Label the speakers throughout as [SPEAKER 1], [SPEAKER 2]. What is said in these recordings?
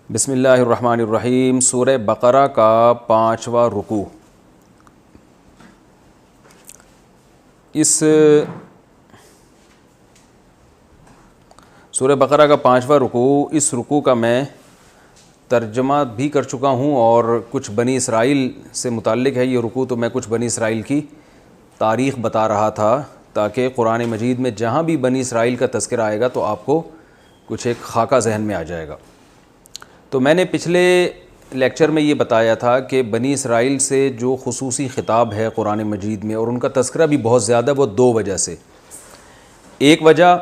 [SPEAKER 1] بسم اللہ الرحمن الرحیم۔ سورہ بقرہ کا 5واں رکوع۔ سورہ بقرہ کا 5واں رکوع، اس رکوع کا میں ترجمہ بھی کر چکا ہوں اور کچھ بنی اسرائیل سے متعلق ہے یہ رکوع، تو میں کچھ بنی اسرائیل کی تاریخ بتا رہا تھا تاکہ قرآن مجید میں جہاں بھی بنی اسرائیل کا تذکرہ آئے گا تو آپ کو کچھ ایک خاکہ ذہن میں آ جائے گا۔ تو میں نے پچھلے لیکچر میں یہ بتایا تھا کہ بنی اسرائیل سے جو خصوصی خطاب ہے قرآن مجید میں اور ان کا تذکرہ بھی بہت زیادہ، وہ دو وجہ سے۔ ایک وجہ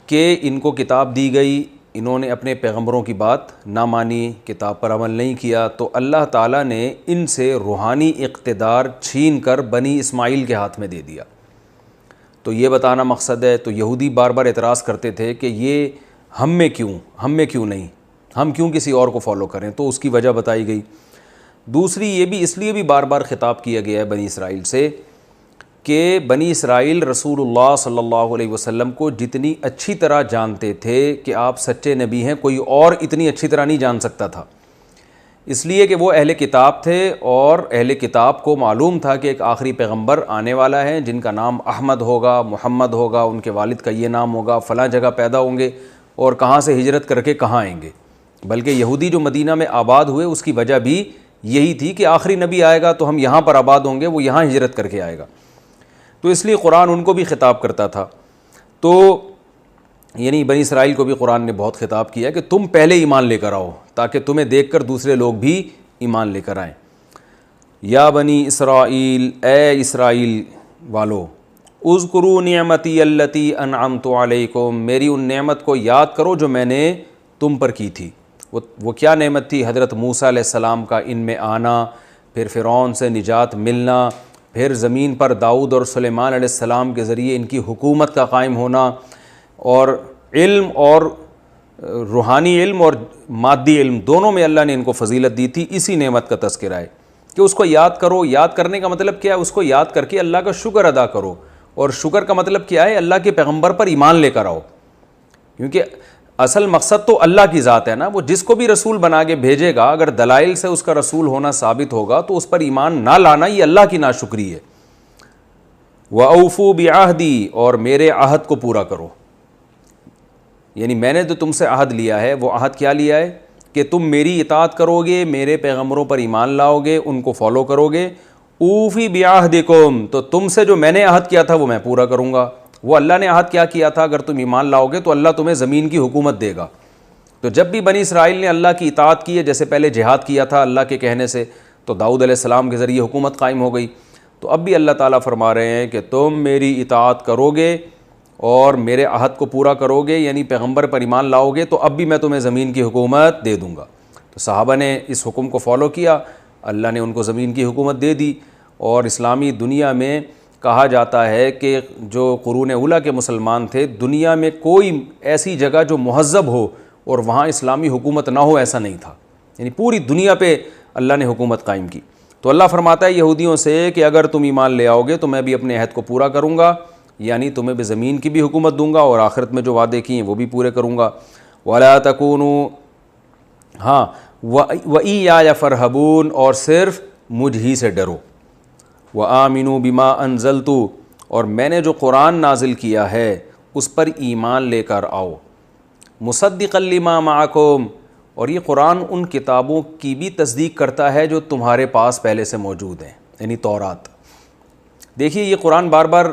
[SPEAKER 1] کہ ان کو کتاب دی گئی، انہوں نے اپنے پیغمبروں کی بات نہ مانی، کتاب پر عمل نہیں کیا، تو اللہ تعالیٰ نے ان سے روحانی اقتدار چھین کر بنی اسماعیل کے ہاتھ میں دے دیا۔ تو یہ بتانا مقصد ہے۔ تو یہودی بار بار اعتراض کرتے تھے کہ یہ ہم میں کیوں نہیں، ہم کیوں کسی اور کو فالو کریں، تو اس کی وجہ بتائی گئی۔ دوسری یہ بھی اس لیے بھی بار بار خطاب کیا گیا ہے بنی اسرائیل سے کہ بنی اسرائیل رسول اللہ صلی اللہ علیہ وسلم کو جتنی اچھی طرح جانتے تھے کہ آپ سچے نبی ہیں، کوئی اور اتنی اچھی طرح نہیں جان سکتا تھا، اس لیے کہ وہ اہل کتاب تھے اور اہل کتاب کو معلوم تھا کہ ایک آخری پیغمبر آنے والا ہے جن کا نام احمد ہوگا، محمد ہوگا، ان کے والد کا یہ نام ہوگا، فلاں جگہ پیدا ہوں گے اور کہاں سے ہجرت کر کے کہاں آئیں گے۔ بلکہ یہودی جو مدینہ میں آباد ہوئے اس کی وجہ بھی یہی تھی کہ آخری نبی آئے گا تو ہم یہاں پر آباد ہوں گے، وہ یہاں ہجرت کر کے آئے گا، تو اس لیے قرآن ان کو بھی خطاب کرتا تھا۔ تو یعنی بنی اسرائیل کو بھی قرآن نے بہت خطاب کیا کہ تم پہلے ایمان لے کر آؤ تاکہ تمہیں دیکھ کر دوسرے لوگ بھی ایمان لے کر آئیں۔ یا بنی اسرائیل، اے اسرائیل والو، اذکروا نعمتی التی انعمت علیکم، میری ان نعمت کو یاد کرو جو میں نے تم پر کی تھی۔ وہ کیا نعمت تھی؟ حضرت موسیٰ علیہ السلام کا ان میں آنا، پھر فرعون سے نجات ملنا، پھر زمین پر داؤد اور سلیمان علیہ السلام کے ذریعے ان کی حکومت کا قائم ہونا، اور علم اور روحانی علم اور مادی علم دونوں میں اللہ نے ان کو فضیلت دی تھی۔ اسی نعمت کا تذکرہ ہے کہ اس کو یاد کرو۔ یاد کرنے کا مطلب کیا ہے؟ اس کو یاد کر کے اللہ کا شکر ادا کرو، اور شکر کا مطلب کیا ہے؟ اللہ کے پیغمبر پر ایمان لے کر آؤ، کیونکہ اصل مقصد تو اللہ کی ذات ہے نا۔ وہ جس کو بھی رسول بنا کے بھیجے گا، اگر دلائل سے اس کا رسول ہونا ثابت ہوگا تو اس پر ایمان نہ لانا یہ اللہ کی ناشکری ہے۔ وَأَوْفُوا بِعَهْدِي، اور میرے عہد کو پورا کرو، یعنی میں نے جو تم سے عہد لیا ہے، وہ عہد کیا لیا ہے کہ تم میری اطاعت کرو گے، میرے پیغمبروں پر ایمان لاؤ گے، ان کو فالو کرو گے۔ اوفی بعہدکم، تو تم سے جو میں نے عہد کیا تھا وہ میں پورا کروں گا۔ وہ اللہ نے عہد کیا کیا تھا؟ اگر تم ایمان لاؤ گے تو اللہ تمہیں زمین کی حکومت دے گا۔ تو جب بھی بنی اسرائیل نے اللہ کی اطاعت کی ہے، جیسے پہلے جہاد کیا تھا اللہ کے کہنے سے، تو داؤد علیہ السلام کے ذریعے حکومت قائم ہو گئی، تو اب بھی اللہ تعالیٰ فرما رہے ہیں کہ تم میری اطاعت کرو گے اور میرے عہد کو پورا کرو گے، یعنی پیغمبر پر ایمان لاؤ گے، تو اب بھی میں تمہیں زمین کی حکومت دے دوں گا۔ تو صحابہ نے اس حکم کو فالو کیا، اللہ نے ان کو زمین کی حکومت دے دی۔ اور اسلامی دنیا میں کہا جاتا ہے کہ جو قرون اولیٰ کے مسلمان تھے، دنیا میں کوئی ایسی جگہ جو مہذب ہو اور وہاں اسلامی حکومت نہ ہو ایسا نہیں تھا، یعنی پوری دنیا پہ اللہ نے حکومت قائم کی۔ تو اللہ فرماتا ہے یہودیوں سے کہ اگر تم ایمان لے آؤ گے تو میں بھی اپنے عہد کو پورا کروں گا، یعنی تمہیں بھی زمین کی بھی حکومت دوں گا اور آخرت میں جو وعدے کیے ہیں وہ بھی پورے کروں گا۔ وَلَا تَكُونُوا، ہاں، وَإِيَّايَ فَارْهَبُونَ، اور صرف مجھ ہی سے ڈرو۔ وَآمِنُوا بِمَا أَنزَلْتُ، اور میں نے جو قرآن نازل کیا ہے اس پر ایمان لے کر آؤ۔ مُصَدِّقًا لِمَا مَعَكُمْ، اور یہ قرآن ان کتابوں کی بھی تصدیق کرتا ہے جو تمہارے پاس پہلے سے موجود ہیں، یعنی تورات۔ دیکھیے یہ قرآن بار بار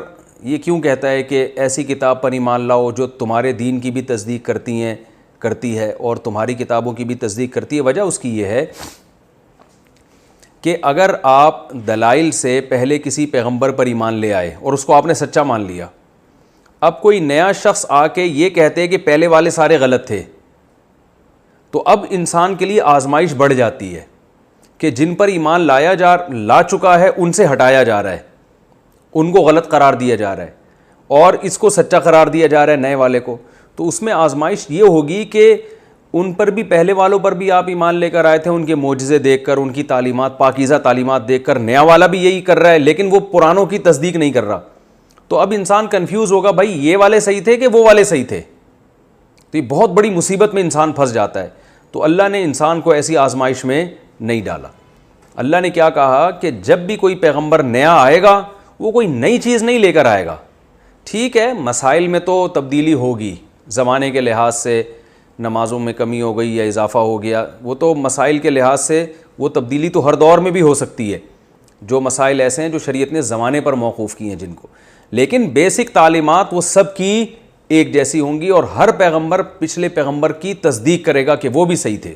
[SPEAKER 1] یہ کیوں کہتا ہے کہ ایسی کتاب پر ایمان لاؤ جو تمہارے دین کی بھی تصدیق کرتی ہے اور تمہاری کتابوں کی بھی تصدیق کرتی ہے؟ وجہ اس کی یہ ہے کہ اگر آپ دلائل سے پہلے کسی پیغمبر پر ایمان لے آئے اور اس کو آپ نے سچا مان لیا، اب کوئی نیا شخص آ کے یہ کہتے کہ پہلے والے سارے غلط تھے، تو اب انسان کے لیے آزمائش بڑھ جاتی ہے کہ جن پر ایمان لا چکا ہے ان سے ہٹایا جا رہا ہے، ان کو غلط قرار دیا جا رہا ہے اور اس کو سچا قرار دیا جا رہا ہے نئے والے کو۔ تو اس میں آزمائش یہ ہوگی کہ ان پر بھی، پہلے والوں پر بھی آپ ایمان لے کر آئے تھے، ان کے معجزے دیکھ کر، ان کی تعلیمات، پاکیزہ تعلیمات دیکھ کر، نیا والا بھی یہی کر رہا ہے لیکن وہ پرانوں کی تصدیق نہیں کر رہا، تو اب انسان کنفیوز ہوگا، بھائی یہ والے صحیح تھے کہ وہ والے صحیح تھے؟ تو یہ بہت بڑی مصیبت میں انسان پھنس جاتا ہے۔ تو اللہ نے انسان کو ایسی آزمائش میں نہیں ڈالا. اللہ نے کیا کہا کہ جب بھی کوئی پیغمبر نیا آئے گا وہ کوئی نئی چیز نہیں لے کر آئے گا. ٹھیک ہے مسائل میں تو تبدیلی ہوگی, زمانے کے لحاظ سے نمازوں میں کمی ہو گئی یا اضافہ ہو گیا, وہ تو مسائل کے لحاظ سے وہ تبدیلی تو ہر دور میں بھی ہو سکتی ہے, جو مسائل ایسے ہیں جو شریعت نے زمانے پر موقوف کی ہیں جن کو, لیکن بیسک تعلیمات وہ سب کی ایک جیسی ہوں گی اور ہر پیغمبر پچھلے پیغمبر کی تصدیق کرے گا کہ وہ بھی صحیح تھے.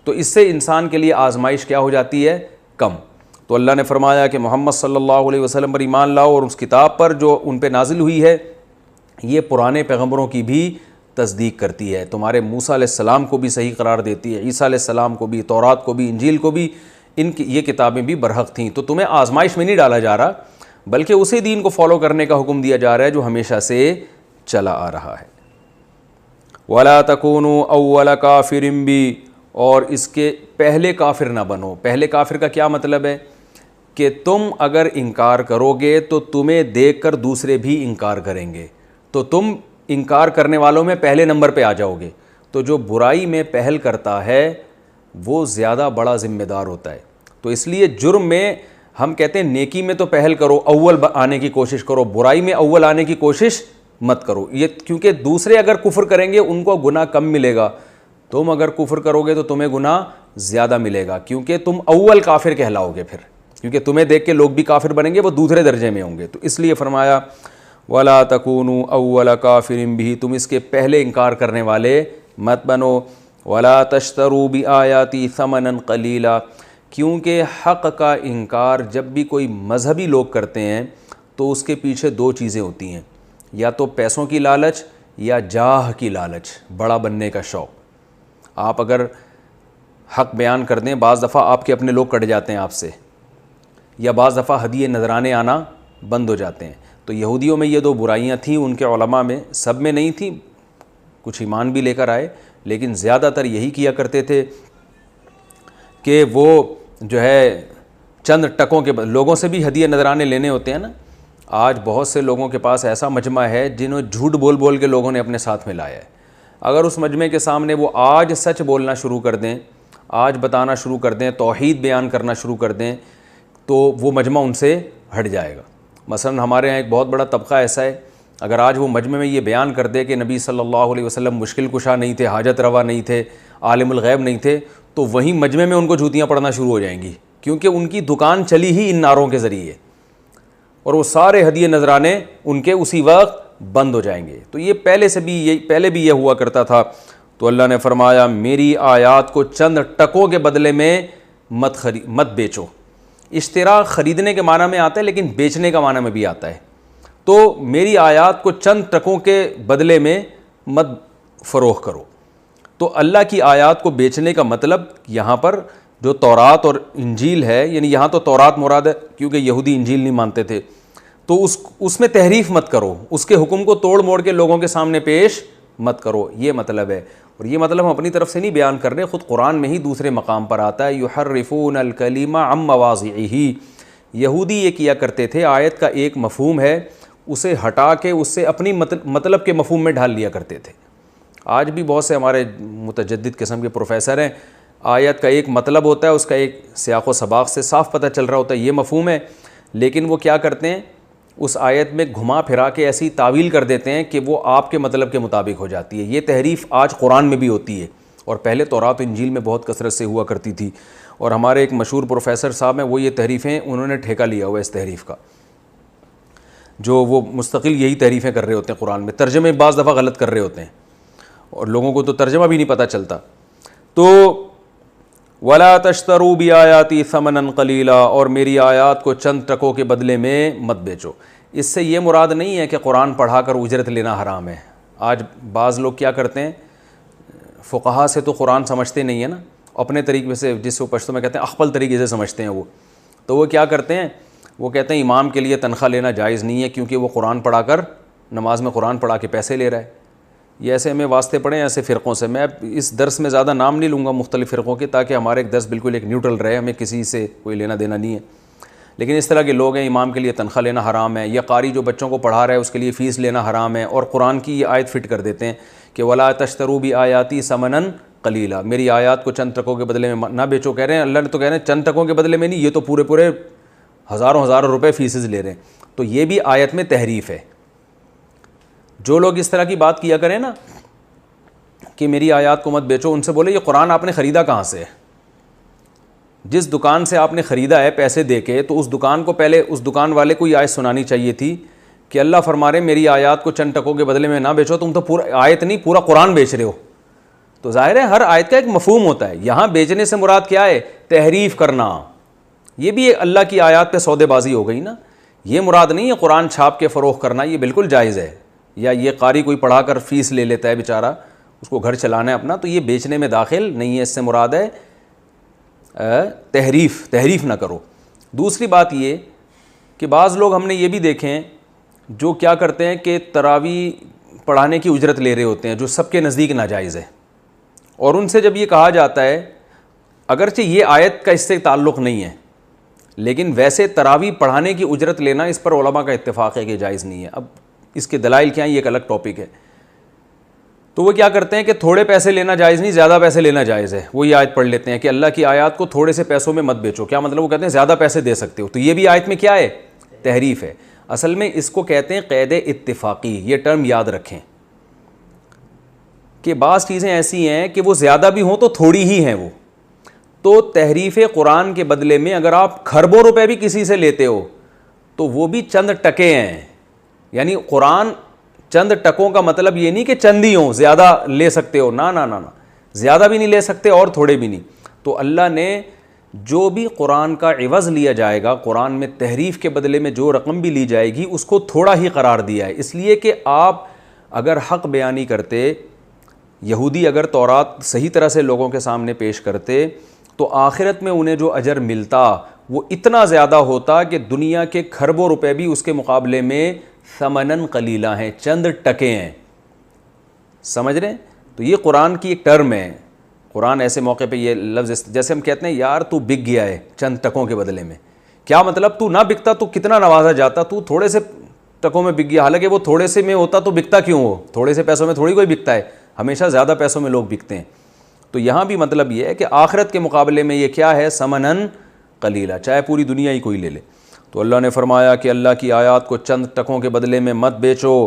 [SPEAKER 1] تو اس سے انسان کے لیے آزمائش کیا ہو جاتی ہے؟ کم. تو اللہ نے فرمایا کہ محمد صلی اللہ علیہ وسلم پر ایمان لاؤ اور اس کتاب پر جو ان پہ نازل ہوئی ہے یہ پرانے پیغمبروں کی بھی تصدیق کرتی ہے. تمہارے موسیٰ علیہ السلام کو بھی صحیح قرار دیتی ہے, عیسیٰ علیہ السلام کو بھی, تورات کو بھی, انجیل کو بھی, ان کی یہ کتابیں بھی برحق تھیں. تو تمہیں آزمائش میں نہیں ڈالا جا رہا بلکہ اسی دین کو فالو کرنے کا حکم دیا جا رہا ہے جو ہمیشہ سے چلا آ رہا ہے. وَلَا تَكُونُوا أَوَّلَ كَافِرٍ بِي, اور اس کے پہلے کافر نہ بنو. پہلے کافر کا کیا مطلب ہے؟ کہ تم اگر انکار کرو گے تو تمہیں دیکھ کر دوسرے بھی انکار کریں گے, تو تم انکار کرنے والوں میں پہلے نمبر پہ آ جاؤ گے. تو جو برائی میں پہل کرتا ہے وہ زیادہ بڑا ذمہ دار ہوتا ہے. تو اس لیے جرم میں ہم کہتے ہیں نیکی میں تو پہل کرو, اول آنے کی کوشش کرو, برائی میں اول آنے کی کوشش مت کرو. یہ کیونکہ دوسرے اگر کفر کریں گے ان کو گناہ کم ملے گا, تم اگر کفر کرو گے تو تمہیں گناہ زیادہ ملے گا کیونکہ تم اول کافر کہلاؤ گے پھر, کیونکہ تمہیں دیکھ کے لوگ بھی کافر بنیں گے, وہ دوسرے درجے میں ہوں گے. تو اس لیے فرمایا وَلَا تَكُونُوا أَوَّلَ كَافِرٍ بِهِ, تم اس کے پہلے انکار کرنے والے مت بنو. وَلَا تَشْتَرُوا بِآيَاتِي ثَمَنًا قَلِيلًا, کیونکہ حق کا انکار جب بھی کوئی مذہبی لوگ کرتے ہیں تو اس کے پیچھے دو چیزیں ہوتی ہیں, یا تو پیسوں کی لالچ یا جاہ کی لالچ, بڑا بننے کا شوق. آپ اگر حق بیان کر دیں بعض دفعہ آپ کے اپنے لوگ کٹ جاتے ہیں آپ سے, یا بعض دفعہ ہدیے نذرانے آنا بند ہو جاتے ہیں. تو یہودیوں میں یہ دو برائیاں تھیں, ان کے علماء میں سب میں نہیں تھیں, کچھ ایمان بھی لے کر آئے, لیکن زیادہ تر یہی کیا کرتے تھے کہ وہ جو ہے چند ٹکوں کے لوگوں سے بھی ہدیے نذرانے لینے ہوتے ہیں نا. آج بہت سے لوگوں کے پاس ایسا مجمع ہے جنہوں جھوٹ بول بول کے لوگوں نے اپنے ساتھ میں لایا ہے. اگر اس مجمع کے سامنے وہ آج سچ بولنا شروع کر دیں, آج بتانا شروع کر دیں, توحید بیان کرنا شروع کر دیں, تو وہ مجمع ان سے ہٹ جائے گا. مثلا ہمارے ہاں ایک بہت بڑا طبقہ ایسا ہے, اگر آج وہ مجمع میں یہ بیان کر دے کہ نبی صلی اللہ علیہ وسلم مشکل کشا نہیں تھے, حاجت روا نہیں تھے, عالم الغیب نہیں تھے, تو وہیں مجمع میں ان کو جوتیاں پڑنا شروع ہو جائیں گی, کیونکہ ان کی دکان چلی ہی ان نعروں کے ذریعے, اور وہ سارے ہدیے نذرانے ان کے اسی وقت بند ہو جائیں گے. تو یہ پہلے بھی یہ ہوا کرتا تھا. تو اللہ نے فرمایا میری آیات کو چند ٹکوں کے بدلے میں مت بیچو. اشترا خریدنے کے معنی میں آتا ہے لیکن بیچنے کا معنی میں بھی آتا ہے. تو میری آیات کو چند ٹکوں کے بدلے میں مت فروخت کرو. تو اللہ کی آیات کو بیچنے کا مطلب یہاں پر جو تورات اور انجیل ہے, یعنی یہاں تو تورات مراد ہے کیونکہ یہودی انجیل نہیں مانتے تھے, تو اس میں تحریف مت کرو, اس کے حکم کو توڑ موڑ کے لوگوں کے سامنے پیش مت کرو, یہ مطلب ہے. اور یہ مطلب ہم اپنی طرف سے نہیں بیان کر رہے, خود قرآن میں ہی دوسرے مقام پر آتا ہے یحرفون الکلم عن مواضعہ. یہودی یہ کیا کرتے تھے, آیت کا ایک مفہوم ہے اسے ہٹا کے اس سے اپنی مطلب کے مفہوم میں ڈھال لیا کرتے تھے. آج بھی بہت سے ہمارے متجدد قسم کے پروفیسر ہیں, آیت کا ایک مطلب ہوتا ہے, اس کا ایک سیاق و سباق سے صاف پتہ چل رہا ہوتا ہے یہ مفہوم ہے, لیکن وہ کیا کرتے ہیں اس آیت میں گھما پھرا کے ایسی تعویل کر دیتے ہیں کہ وہ آپ کے مطلب کے مطابق ہو جاتی ہے. یہ تحریف آج قرآن میں بھی ہوتی ہے, اور پہلے تورات و انجیل میں بہت کثرت سے ہوا کرتی تھی. اور ہمارے ایک مشہور پروفیسر صاحب ہیں, وہ یہ تحریفیں انہوں نے ٹھیکہ لیا ہوا ہے اس تحریف کا, جو وہ مستقل یہی تحریفیں کر رہے ہوتے ہیں قرآن میں. ترجمے بعض دفعہ غلط کر رہے ہوتے ہیں اور لوگوں کو تو ترجمہ بھی نہیں پتہ چلتا. تو وَلَا تَشْتَرُوا بِآيَاتِي ثَمَنًا قَلِيلًا, اور میری آیات کو چند ٹکوں کے بدلے میں مت بیچو. اس سے یہ مراد نہیں ہے کہ قرآن پڑھا کر اجرت لینا حرام ہے. آج بعض لوگ کیا کرتے ہیں, فقہا سے تو قرآن سمجھتے نہیں ہیں نا, اپنے طریقے سے, جس کو پشتو میں کہتے ہیں اخپل طریقے سے سمجھتے ہیں وہ, تو وہ کیا کرتے ہیں, وہ کہتے ہیں امام کے لیے تنخواہ لینا جائز نہیں ہے کیونکہ وہ قرآن پڑھا کر نماز میں قرآن پڑھا کے پیسے لے رہا ہے. یہ ایسے ہمیں واسطے پڑھیں ایسے فرقوں سے. میں اس درس میں زیادہ نام نہیں لوں گا مختلف فرقوں کے, تاکہ ہمارے ایک درس بالکل ایک نیوٹرل رہے, ہمیں کسی سے کوئی لینا دینا نہیں ہے. لیکن اس طرح کے لوگ ہیں, امام کے لیے تنخواہ لینا حرام ہے, یا قاری جو بچوں کو پڑھا رہا ہے اس کے لیے فیس لینا حرام ہے, اور قرآن کی یہ آیت فٹ کر دیتے ہیں کہ وَلَا تَشْتَرُوا بِآيَاتِي ثَمَنًا قلیلا، میری آیات کو چند ٹکوں کے بدلے میں نہ بیچو. کہہ رہے ہیں اللہ نے تو کہہ رہے ہیں چند ٹکوں کے بدلے میں نہیں، یہ تو پورے ہزاروں روپے فیسز لے رہے ہیں. تو یہ بھی آیت میں تحریف ہے. جو لوگ اس طرح کی بات کیا کریں نا کہ میری آیات کو مت بیچو، ان سے بولے یہ قرآن آپ نے خریدا کہاں سے ہے؟ جس دکان سے آپ نے خریدا ہے پیسے دے کے، تو اس دکان کو پہلے اس دکان والے کو یہ آیت سنانی چاہیے تھی کہ اللہ فرما رہے میری آیات کو چند ٹکوں کے بدلے میں نہ بیچو. تم تو پورا آیت نہیں پورا قرآن بیچ رہے ہو. تو ظاہر ہے ہر آیت کا ایک مفہوم ہوتا ہے. یہاں بیچنے سے مراد کیا ہے؟ تحریف کرنا. یہ بھی اللہ کی آیات پہ سودے بازی ہو گئی نا. یہ مراد نہیں ہے قرآن چھاپ کے فروخت کرنا، یہ بالکل جائز ہے. یا یہ قاری کوئی پڑھا کر فیس لے لیتا ہے بیچارہ، اس کو گھر چلانا ہے اپنا، تو یہ بیچنے میں داخل نہیں ہے. اس سے مراد ہے تحریف نہ کرو. دوسری بات یہ کہ بعض لوگ ہم نے یہ بھی دیکھے ہیں جو کیا کرتے ہیں کہ تراویح پڑھانے کی اجرت لے رہے ہوتے ہیں، جو سب کے نزدیک ناجائز ہے. اور ان سے جب یہ کہا جاتا ہے، اگرچہ یہ آیت کا اس سے تعلق نہیں ہے، لیکن ویسے تراویح پڑھانے کی اجرت لینا اس پر علماء کا اتفاق ہے کہ جائز نہیں ہے. اب اس کے دلائل کیا ہیں یہ ایک الگ ٹاپک ہے. تو وہ کیا کرتے ہیں کہ تھوڑے پیسے لینا جائز نہیں، زیادہ پیسے لینا جائز ہے. وہ یہ آیت پڑھ لیتے ہیں کہ اللہ کی آیات کو تھوڑے سے پیسوں میں مت بیچو. کیا مطلب؟ وہ کہتے ہیں زیادہ پیسے دے سکتے ہو. تو یہ بھی آیت میں کیا ہے؟ تحریف ہے. اصل میں اس کو کہتے ہیں قید اتفاقی. یہ ٹرم یاد رکھیں کہ بعض چیزیں ایسی ہیں کہ وہ زیادہ بھی ہوں تو تھوڑی ہی ہیں. وہ تو تحریف قرآن کے بدلے میں اگر آپ خربوں روپے بھی کسی سے لیتے ہو تو وہ بھی چند ٹکے ہیں. یعنی قرآن چند ٹکوں کا مطلب یہ نہیں کہ چند ہی ہوں زیادہ لے سکتے ہو، نہ، زیادہ بھی نہیں لے سکتے اور تھوڑے بھی نہیں. تو اللہ نے جو بھی قرآن کا عوض لیا جائے گا، قرآن میں تحریف کے بدلے میں جو رقم بھی لی جائے گی، اس کو تھوڑا ہی قرار دیا ہے. اس لیے کہ آپ اگر حق بیانی کرتے، یہودی اگر تورات صحیح طرح سے لوگوں کے سامنے پیش کرتے، تو آخرت میں انہیں جو اجر ملتا وہ اتنا زیادہ ہوتا کہ دنیا کے کھربوں روپے بھی اس کے مقابلے میں ثمناً قلیلہ ہیں، چند ٹکے ہیں. سمجھ رہے ہیں؟ تو یہ قرآن کی ایک ٹرم ہے. قرآن ایسے موقع پہ یہ لفظ، جیسے ہم کہتے ہیں یار تو بک گیا ہے چند ٹکوں کے بدلے میں. کیا مطلب؟ تو نہ بکتا تو کتنا نوازا جاتا، تو تھوڑے سے ٹکوں میں بک گیا. حالانکہ وہ تھوڑے سے میں ہوتا تو بکتا کیوں ہو؟ تھوڑے سے پیسوں میں تھوڑی کوئی بکتا ہے، ہمیشہ زیادہ پیسوں میں لوگ بکتے ہیں. تو یہاں بھی مطلب یہ ہے کہ آخرت کے مقابلے میں یہ کیا ہے؟ ثمناً قلیلہ، چاہے پوری دنیا ہی کوئی لے لے. تو اللہ نے فرمایا کہ اللہ کی آیات کو چند ٹکوں کے بدلے میں مت بیچو.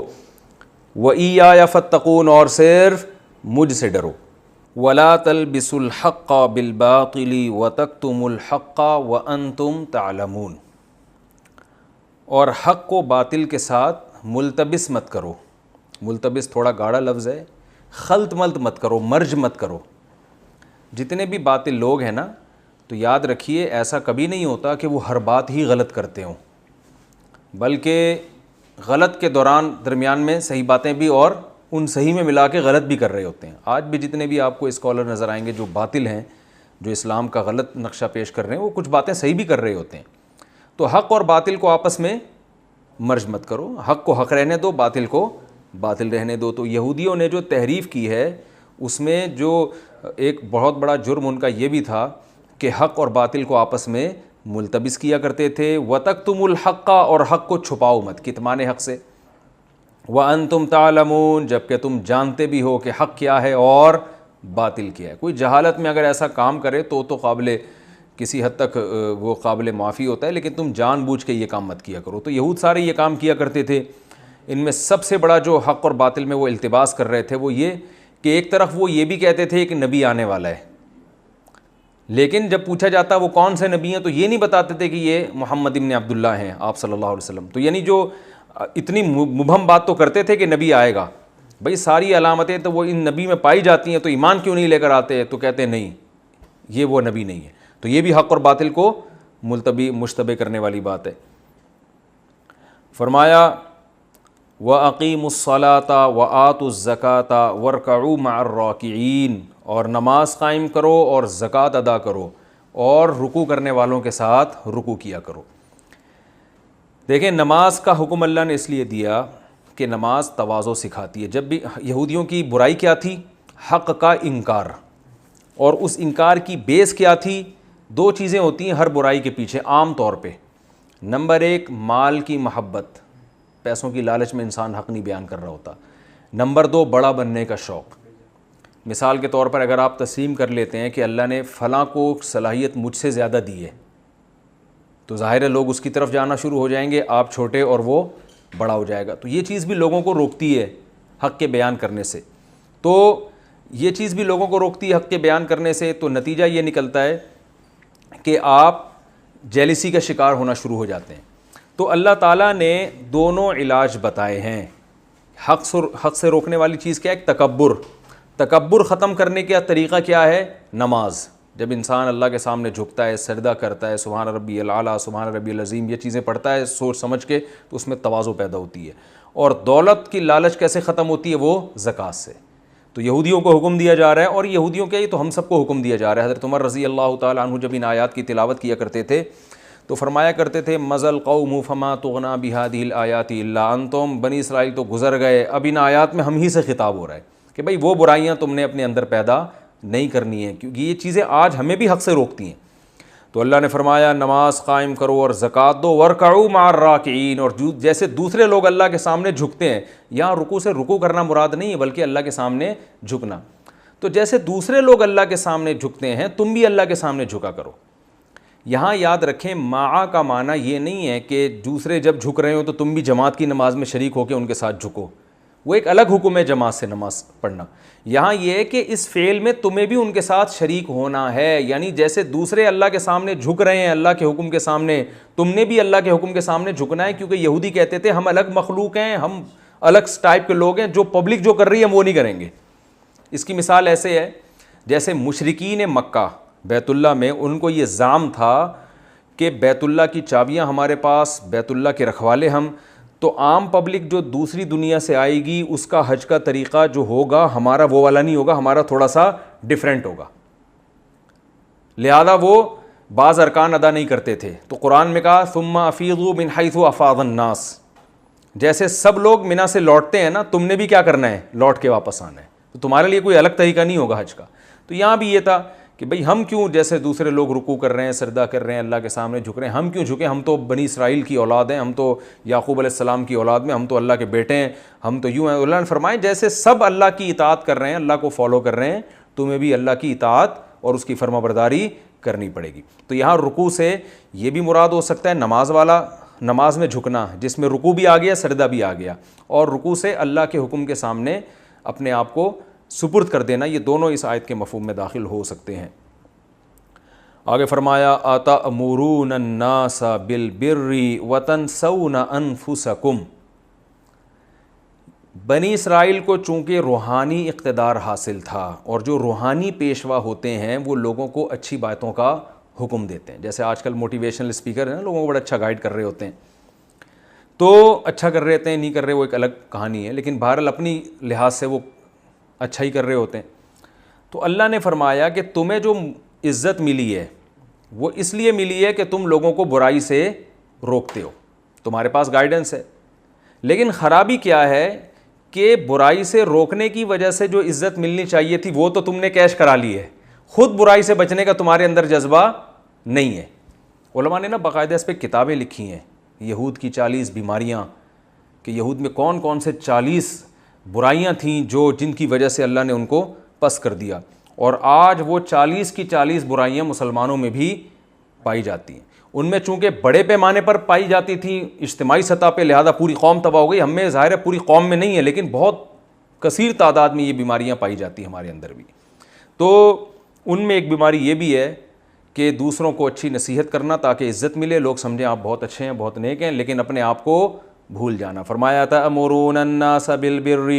[SPEAKER 1] وَإِيَّايَ فَاتَّقُونَ، اور صرف مجھ سے ڈرو. وَلَا تَلْبِسُوا الْحَقَّ بِالْبَاطِلِ وَتَكْتُمُوا الْحَقَّ وَأَنْتُمْ تَعْلَمُونَ، اور حق کو باطل کے ساتھ ملتبس مت کرو. ملتبس تھوڑا گاڑا لفظ ہے. خلط ملط مت کرو، مرج مت کرو. جتنے بھی باطل لوگ ہیں نا، تو یاد رکھیے ایسا کبھی نہیں ہوتا کہ وہ ہر بات ہی غلط کرتے ہوں، بلکہ غلط کے دوران درمیان میں صحیح باتیں بھی اور ان صحیح میں ملا کے غلط بھی کر رہے ہوتے ہیں. آج بھی جتنے بھی آپ کو اسکالر نظر آئیں گے جو باطل ہیں، جو اسلام کا غلط نقشہ پیش کر رہے ہیں، وہ کچھ باتیں صحیح بھی کر رہے ہوتے ہیں. تو حق اور باطل کو آپس میں مرج مت کرو. حق کو حق رہنے دو، باطل کو باطل رہنے دو. تو یہودیوں نے جو تحریف کی ہے، اس میں جو ایک بہت بڑا جرم ان کا یہ بھی تھا کہ حق اور باطل کو آپس میں ملتبس کیا کرتے تھے. وَتَكْتُمُوا الْحَقَّ، اور حق کو چھپاؤ مت، کتمان حق سے. وَأَنْتُمْ تَعْلَمُونَ، جب کہ تم جانتے بھی ہو کہ حق کیا ہے اور باطل کیا ہے. کوئی جہالت میں اگر ایسا کام کرے تو قابل کسی حد تک وہ قابل معافی ہوتا ہے، لیکن تم جان بوجھ کے یہ کام مت کیا کرو. تو یہود سارے یہ کام کیا کرتے تھے. ان میں سب سے بڑا جو حق اور باطل میں وہ التباس کر رہے تھے وہ یہ کہ ایک طرف وہ یہ بھی کہتے تھے کہ نبی آنے والا ہے، لیکن جب پوچھا جاتا وہ کون سے نبی ہیں تو یہ نہیں بتاتے تھے کہ یہ محمد ابن عبداللہ ہیں آپ صلی اللہ علیہ وسلم. تو یعنی جو اتنی مبہم بات تو کرتے تھے کہ نبی آئے گا. بھئی ساری علامتیں تو وہ ان نبی میں پائی جاتی ہیں، تو ایمان کیوں نہیں لے کر آتے؟ تو کہتے ہیں نہیں، یہ وہ نبی نہیں ہے. تو یہ بھی حق اور باطل کو مشتبہ کرنے والی بات ہے. فرمایا وَأَقِيمُوا الصَّلَاةَ وَآتُوا الزَّكَاةَ وَارْكَعُوا مَعَ الرَّاكِعِينَ، اور نماز قائم کرو اور زکوٰۃ ادا کرو اور رکوع کرنے والوں کے ساتھ رکوع کیا کرو. دیکھیں نماز کا حکم اللہ نے اس لیے دیا کہ نماز تواضع سکھاتی ہے. جب بھی یہودیوں کی برائی کیا تھی؟ حق کا انکار. اور اس انکار کی بیس کیا تھی؟ دو چیزیں ہوتی ہیں ہر برائی کے پیچھے عام طور پہ. نمبر ایک، مال کی محبت، پیسوں کی لالچ میں انسان حق نہیں بیان کر رہا ہوتا. نمبر دو، بڑا بننے کا شوق. مثال کے طور پر اگر آپ تسلیم کر لیتے ہیں کہ اللہ نے فلاں کو صلاحیت مجھ سے زیادہ دی ہے تو ظاہر ہے لوگ اس کی طرف جانا شروع ہو جائیں گے, آپ چھوٹے اور وہ بڑا ہو جائے گا. تو یہ چیز بھی لوگوں کو روکتی ہے حق کے بیان کرنے سے. تو یہ چیز بھی لوگوں کو روکتی ہے حق کے بیان کرنے سے. تو نتیجہ یہ نکلتا ہے کہ آپ جیلسی کا شکار ہونا شروع ہو جاتے ہیں. تو اللہ تعالیٰ نے دونوں علاج بتائے ہیں. حق سے روکنے والی چیز کیا ہے؟ تکبر. تکبر ختم کرنے کا طریقہ کیا ہے؟ نماز. جب انسان اللہ کے سامنے جھکتا ہے, سجدہ کرتا ہے, سبحان ربی الاعلیٰ, سبحان ربی العظیم, یہ چیزیں پڑھتا ہے سوچ سمجھ کے, تو اس میں تواضع پیدا ہوتی ہے. اور دولت کی لالچ کیسے ختم ہوتی ہے؟ وہ زکوٰۃ سے. تو یہودیوں کو حکم دیا جا رہا ہے, اور یہودیوں کے ہی تو ہم سب کو حکم دیا جا رہا ہے. حضرت عمر رضی اللہ تعالیٰ عنہ جب ان آیات کی تلاوت کیا کرتے تھے تو فرمایا کرتے تھے مزل قوم فما تغنا بہذه الآیات الا انتم. بنی اسرائیل تو گزر گئے, اب ان آیات میں ہم ہی سے خطاب ہو رہا ہے کہ بھئی وہ برائیاں تم نے اپنے اندر پیدا نہیں کرنی ہیں, کیونکہ یہ چیزیں آج ہمیں بھی حق سے روکتی ہیں. تو اللہ نے فرمایا نماز قائم کرو اور زکوٰۃ دو, ورکعوا مع الراکعین. اور جیسے دوسرے لوگ اللہ کے سامنے جھکتے ہیں, یہاں رکوع سے رکوع کرنا مراد نہیں ہے بلکہ اللہ کے سامنے جھکنا. تو جیسے دوسرے لوگ اللہ کے سامنے جھکتے ہیں تم بھی اللہ کے سامنے جھکا کرو. یہاں یاد رکھیں مع کا معنی یہ نہیں ہے کہ دوسرے جب جھک رہے ہو تو تم بھی جماعت کی نماز میں شریک ہو کے ان کے ساتھ جھکو, وہ ایک الگ حکم ہے جماعت سے نماز پڑھنا. یہاں یہ ہے کہ اس فعل میں تمہیں بھی ان کے ساتھ شریک ہونا ہے, یعنی جیسے دوسرے اللہ کے سامنے جھک رہے ہیں اللہ کے حکم کے سامنے, تم نے بھی اللہ کے حکم کے سامنے جھکنا ہے. کیونکہ یہودی کہتے تھے ہم الگ مخلوق ہیں, ہم الگ ٹائپ کے لوگ ہیں, جو پبلک جو کر رہی ہے ہم وہ نہیں کریں گے. اس کی مثال ایسے ہے جیسے مشرکین مکہ بیت اللہ میں ان کو یہ زعم تھا کہ بیت اللہ کی چابیاں ہمارے پاس, بیت اللہ کے رکھوالے ہم, تو عام پبلک جو دوسری دنیا سے آئے گی اس کا حج کا طریقہ جو ہوگا ہمارا وہ والا نہیں ہوگا, ہمارا تھوڑا سا ڈیفرنٹ ہوگا, لہذا وہ بعض ارکان ادا نہیں کرتے تھے. تو قرآن میں کہا ثم افیضوا من حیث افاض الناس, جیسے سب لوگ منی سے لوٹتے ہیں نا, تم نے بھی کیا کرنا ہے؟ لوٹ کے واپس آنا ہے. تو تمہارے لیے کوئی الگ طریقہ نہیں ہوگا حج کا. تو یہاں بھی یہ تھا کہ بھئی ہم کیوں جیسے دوسرے لوگ رکوع کر رہے ہیں, سجدہ کر رہے ہیں, اللہ کے سامنے جھک رہے ہیں, ہم کیوں جھکیں؟ ہم تو بنی اسرائیل کی اولاد ہیں, ہم تو یعقوب علیہ السلام کی اولاد میں, ہم تو اللہ کے بیٹے ہیں, ہم تو یوں ہیں. اللہ نے فرمایا جیسے سب اللہ کی اطاعت کر رہے ہیں, اللہ کو فالو کر رہے ہیں, تمہیں بھی اللہ کی اطاعت اور اس کی فرما برداری کرنی پڑے گی. تو یہاں رکوع سے یہ بھی مراد ہو سکتا ہے نماز والا, نماز میں جھکنا جس میں رکوع بھی آ گیا, سجدہ بھی آ گیا, اور رکوع سے اللہ کے حکم کے سامنے اپنے آپ کو سپرد کر دینا. یہ دونوں اس آیت کے مفہوم میں داخل ہو سکتے ہیں. آگے فرمایا اتأمرون الناس بالبر وتنسون انفسکم. بنی اسرائیل کو چونکہ روحانی اقتدار حاصل تھا, اور جو روحانی پیشوا ہوتے ہیں وہ لوگوں کو اچھی باتوں کا حکم دیتے ہیں. جیسے آج کل موٹیویشنل اسپیکر ہیں, لوگوں کو بڑا اچھا گائیڈ کر رہے ہوتے ہیں, تو اچھا کر رہے ہوتے ہیں, نہیں کر رہے وہ ایک الگ کہانی ہے, لیکن بہرحال اپنی لحاظ سے وہ اچھا ہی کر رہے ہوتے ہیں. تو اللہ نے فرمایا کہ تمہیں جو عزت ملی ہے وہ اس لیے ملی ہے کہ تم لوگوں کو برائی سے روکتے ہو, تمہارے پاس گائیڈنس ہے. لیکن خرابی کیا ہے کہ برائی سے روکنے کی وجہ سے جو عزت ملنی چاہیے تھی وہ تو تم نے کیش کرا لی ہے, خود برائی سے بچنے کا تمہارے اندر جذبہ نہیں ہے. علماء نے نا باقاعدہ اس پہ کتابیں لکھی ہیں, یہود کی 40 بیماریاں, کہ یہود میں کون کون سے 40 برائیاں تھیں جن کی وجہ سے اللہ نے ان کو پس کر دیا. اور آج وہ 40 کی 40 برائیاں مسلمانوں میں بھی پائی جاتی ہیں. ان میں چونکہ بڑے پیمانے پر پائی جاتی تھیں اجتماعی سطح پہ, لہذا پوری قوم تباہ ہو گئی. ہم میں ظاہر ہے پوری قوم میں نہیں ہے, لیکن بہت کثیر تعداد میں یہ بیماریاں پائی جاتی ہیں ہمارے اندر بھی. تو ان میں ایک بیماری یہ بھی ہے کہ دوسروں کو اچھی نصیحت کرنا تاکہ عزت ملے, لوگ سمجھیں آپ بہت اچھے ہیں, بہت نیک ہیں, لیکن اپنے آپ کو بھول جانا. فرمایا تأمرون الناس بالبر,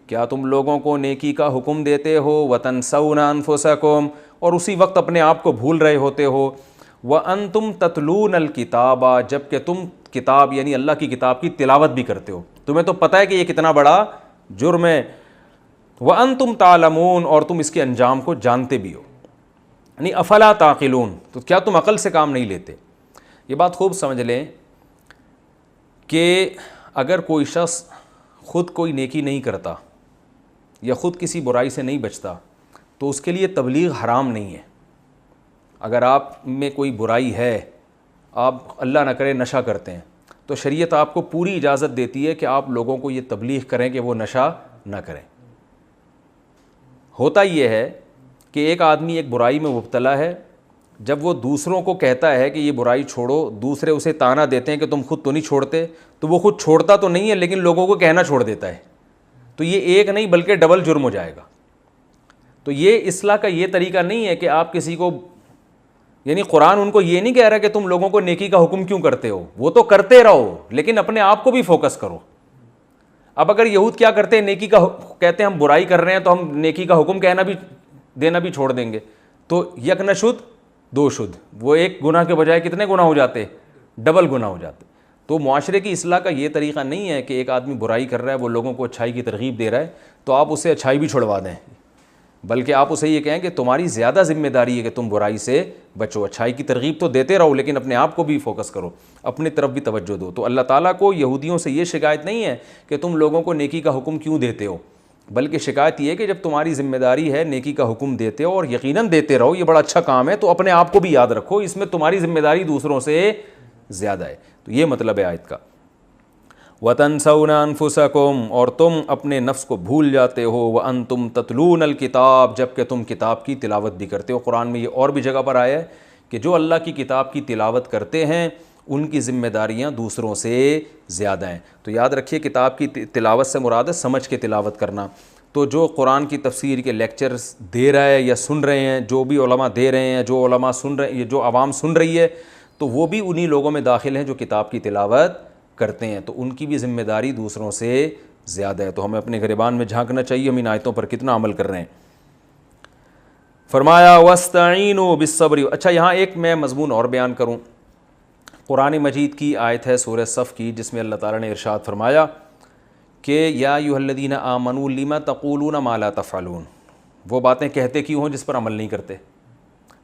[SPEAKER 1] کیا تم لوگوں کو نیکی کا حکم دیتے ہو, وتنسون انفسکم, اور اسی وقت اپنے آپ کو بھول رہے ہوتے ہو, وانتم تتلون الکتاب, جبکہ تم کتاب یعنی اللہ کی کتاب کی تلاوت بھی کرتے ہو. تمہیں تو پتہ ہے کہ یہ کتنا بڑا جرم ہے. وانتم تعلمون, اور تم اس کے انجام کو جانتے بھی ہو. یعنی افلا تعقلون, تو کیا تم عقل سے کام نہیں لیتے؟ یہ بات خوب سمجھ لیں کہ اگر کوئی شخص خود کوئی نیکی نہیں کرتا یا خود کسی برائی سے نہیں بچتا تو اس کے لیے تبلیغ حرام نہیں ہے. اگر آپ میں کوئی برائی ہے, آپ اللہ نہ کرے نشہ کرتے ہیں, تو شریعت آپ کو پوری اجازت دیتی ہے کہ آپ لوگوں کو یہ تبلیغ کریں کہ وہ نشہ نہ کریں. ہوتا یہ ہے کہ ایک آدمی ایک برائی میں مبتلا ہے، جب وہ دوسروں کو کہتا ہے کہ یہ برائی چھوڑو، دوسرے اسے طعنہ دیتے ہیں کہ تم خود تو نہیں چھوڑتے، تو وہ خود چھوڑتا تو نہیں ہے لیکن لوگوں کو کہنا چھوڑ دیتا ہے، تو یہ ایک نہیں بلکہ ڈبل جرم ہو جائے گا۔ تو یہ اصلاح کا یہ طریقہ نہیں ہے کہ آپ کسی کو، یعنی قرآن ان کو یہ نہیں کہہ رہا کہ تم لوگوں کو نیکی کا حکم کیوں کرتے ہو، وہ تو کرتے رہو لیکن اپنے آپ کو بھی فوکس کرو۔ اب اگر یہود کیا کرتے ہیں، نیکی کا کہتے ہیں ہم برائی کر رہے ہیں تو ہم نیکی کا حکم کہنا بھی دینا بھی چھوڑ دیں گے، تو یک نہ شد دو شد، وہ ایک گناہ کے بجائے کتنے گناہ ہو جاتے، ڈبل گناہ ہو جاتے۔ تو معاشرے کی اصلاح کا یہ طریقہ نہیں ہے کہ ایک آدمی برائی کر رہا ہے، وہ لوگوں کو اچھائی کی ترغیب دے رہا ہے تو آپ اسے اچھائی بھی چھڑوا دیں، بلکہ آپ اسے یہ کہیں کہ تمہاری زیادہ ذمہ داری ہے کہ تم برائی سے بچو، اچھائی کی ترغیب تو دیتے رہو لیکن اپنے آپ کو بھی فوکس کرو، اپنی طرف بھی توجہ دو۔ تو اللہ تعالیٰ کو یہودیوں سے یہ شکایت نہیں ہے کہ تم لوگوں کو نیکی کا حکم کیوں دیتے ہو، بلکہ شکایت یہ ہے کہ جب تمہاری ذمہ داری ہے نیکی کا حکم دیتے ہو اور یقیناً دیتے رہو، یہ بڑا اچھا کام ہے، تو اپنے آپ کو بھی یاد رکھو، اس میں تمہاری ذمہ داری دوسروں سے زیادہ ہے۔ تو یہ مطلب ہے آیت کا۔ وَتَنْسَوْنَ أَنفُسَكُمْ، اور تم اپنے نفس کو بھول جاتے ہو، وَأَنْتُمْ تَتْلُونَ الْكِتَابَ، جب کہ تم کتاب کی تلاوت بھی کرتے ہو۔ قرآن میں یہ اور بھی جگہ پر آیا ہے کہ جو اللہ کی کتاب کی تلاوت کرتے ہیں ان کی ذمہ داریاں دوسروں سے زیادہ ہیں۔ تو یاد رکھیے کتاب کی تلاوت سے مراد ہے سمجھ کے تلاوت کرنا۔ تو جو قرآن کی تفسیر کے لیکچرز دے رہا ہے یا سن رہے ہیں، جو بھی علماء دے رہے ہیں، جو علماء سن رہے ہیں، جو عوام سن رہی ہے، تو وہ بھی انہی لوگوں میں داخل ہیں جو کتاب کی تلاوت کرتے ہیں، تو ان کی بھی ذمہ داری دوسروں سے زیادہ ہے۔ تو ہمیں اپنے گریبان میں جھانکنا چاہیے ہم ان آیتوں پر کتنا عمل کر رہے ہیں۔ فرمایا وَاسْتَعِینُوا بِالصَّبْرِ۔ اچھا یہاں ایک میں مضمون اور بیان کروں، قرآن مجید کی آیت ہے سورہ صف کی، جس میں اللہ تعالیٰ نے ارشاد فرمایا کہ یا ایھا الذین آمنوا لم تقولون ما لا تفعلون، وہ باتیں کہتے کیوں ہوں جس پر عمل نہیں کرتے۔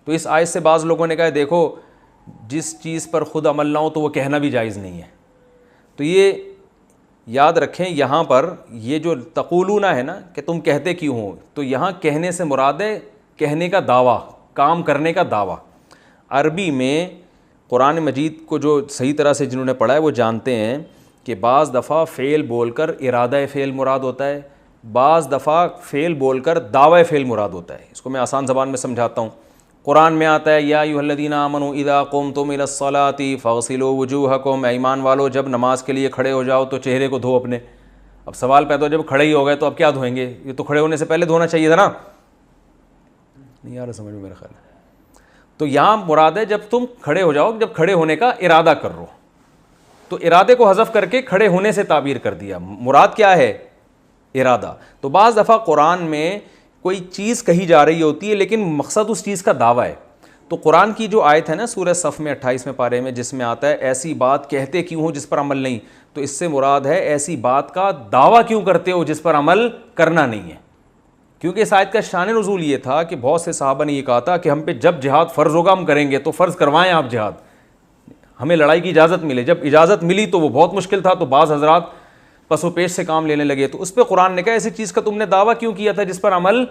[SPEAKER 1] تو اس آیت سے بعض لوگوں نے کہا دیکھو جس چیز پر خود عمل نہ ہو تو وہ کہنا بھی جائز نہیں ہے۔ تو یہ یاد رکھیں یہاں پر یہ جو تقولون ہے نا کہ تم کہتے کیوں ہو، تو یہاں کہنے سے مراد ہے کہنے کا دعویٰ، کام کرنے کا دعویٰ۔ عربی میں قرآن مجید کو جو صحیح طرح سے جنہوں نے پڑھا ہے وہ جانتے ہیں کہ بعض دفعہ فعل بول کر ارادہ فعل مراد ہوتا ہے، بعض دفعہ فعل بول کر دعوی فعل مراد ہوتا ہے۔ اس کو میں آسان زبان میں سمجھاتا ہوں۔ قرآن میں آتا ہے یا ایھا الذین آمنوا اذا قمتم الی الصلاۃ فاغسلوا وجوہکم، اے ایمان والو جب نماز کے لیے کھڑے ہو جاؤ تو چہرے کو دھو اپنے۔ اب سوال پیدا ہو جب کھڑے ہی ہو گئے تو اب کیا دھوئیں گے، یہ تو کھڑے ہونے سے پہلے دھونا چاہیے تھا نا، نہیں آ رہا سمجھ میں میرا خیال ہے۔ تو یہاں مراد ہے جب تم کھڑے ہو جاؤ، جب کھڑے ہونے کا ارادہ کر رہو، تو ارادے کو حذف کر کے کھڑے ہونے سے تعبیر کر دیا، مراد کیا ہے ارادہ۔ تو بعض دفعہ قرآن میں کوئی چیز کہی جا رہی ہوتی ہے لیکن مقصد اس چیز کا دعویٰ ہے۔ تو قرآن کی جو آیت ہے نا سورہ صف میں 28ویں پارے میں، جس میں آتا ہے ایسی بات کہتے کیوں ہو جس پر عمل نہیں، تو اس سے مراد ہے ایسی بات کا دعویٰ کیوں کرتے ہو جس پر عمل کرنا نہیں ہے۔ کیونکہ اس آیت کا شان نزول یہ تھا کہ بہت سے صحابہ نے یہ کہا تھا کہ ہم پہ جب جہاد فرض ہوگا ہم کریں گے، تو فرض کروائیں آپ جہاد، ہمیں لڑائی کی اجازت ملے۔ جب اجازت ملی تو وہ بہت مشکل تھا، تو بعض حضرات پس و پیش سے کام لینے لگے، تو اس پہ قرآن نے کہا ایسی چیز کا تم نے دعویٰ کیوں کیا تھا جس پر عمل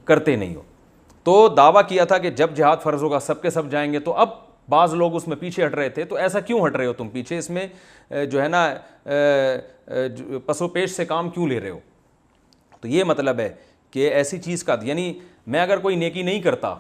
[SPEAKER 1] کرتے نہیں ہو۔ تو دعویٰ کیا تھا کہ جب جہاد فرض ہوگا سب کے سب جائیں گے، تو اب بعض لوگ اس میں پیچھے ہٹ رہے تھے، تو ایسا کیوں ہٹ رہے ہو تم پیچھے، اس میں جو ہے نا پس و پیش سے کام کیوں لے رہے ہو۔ تو یہ مطلب ہے کہ ایسی چیز کا، یعنی میں اگر کوئی نیکی نہیں کرتا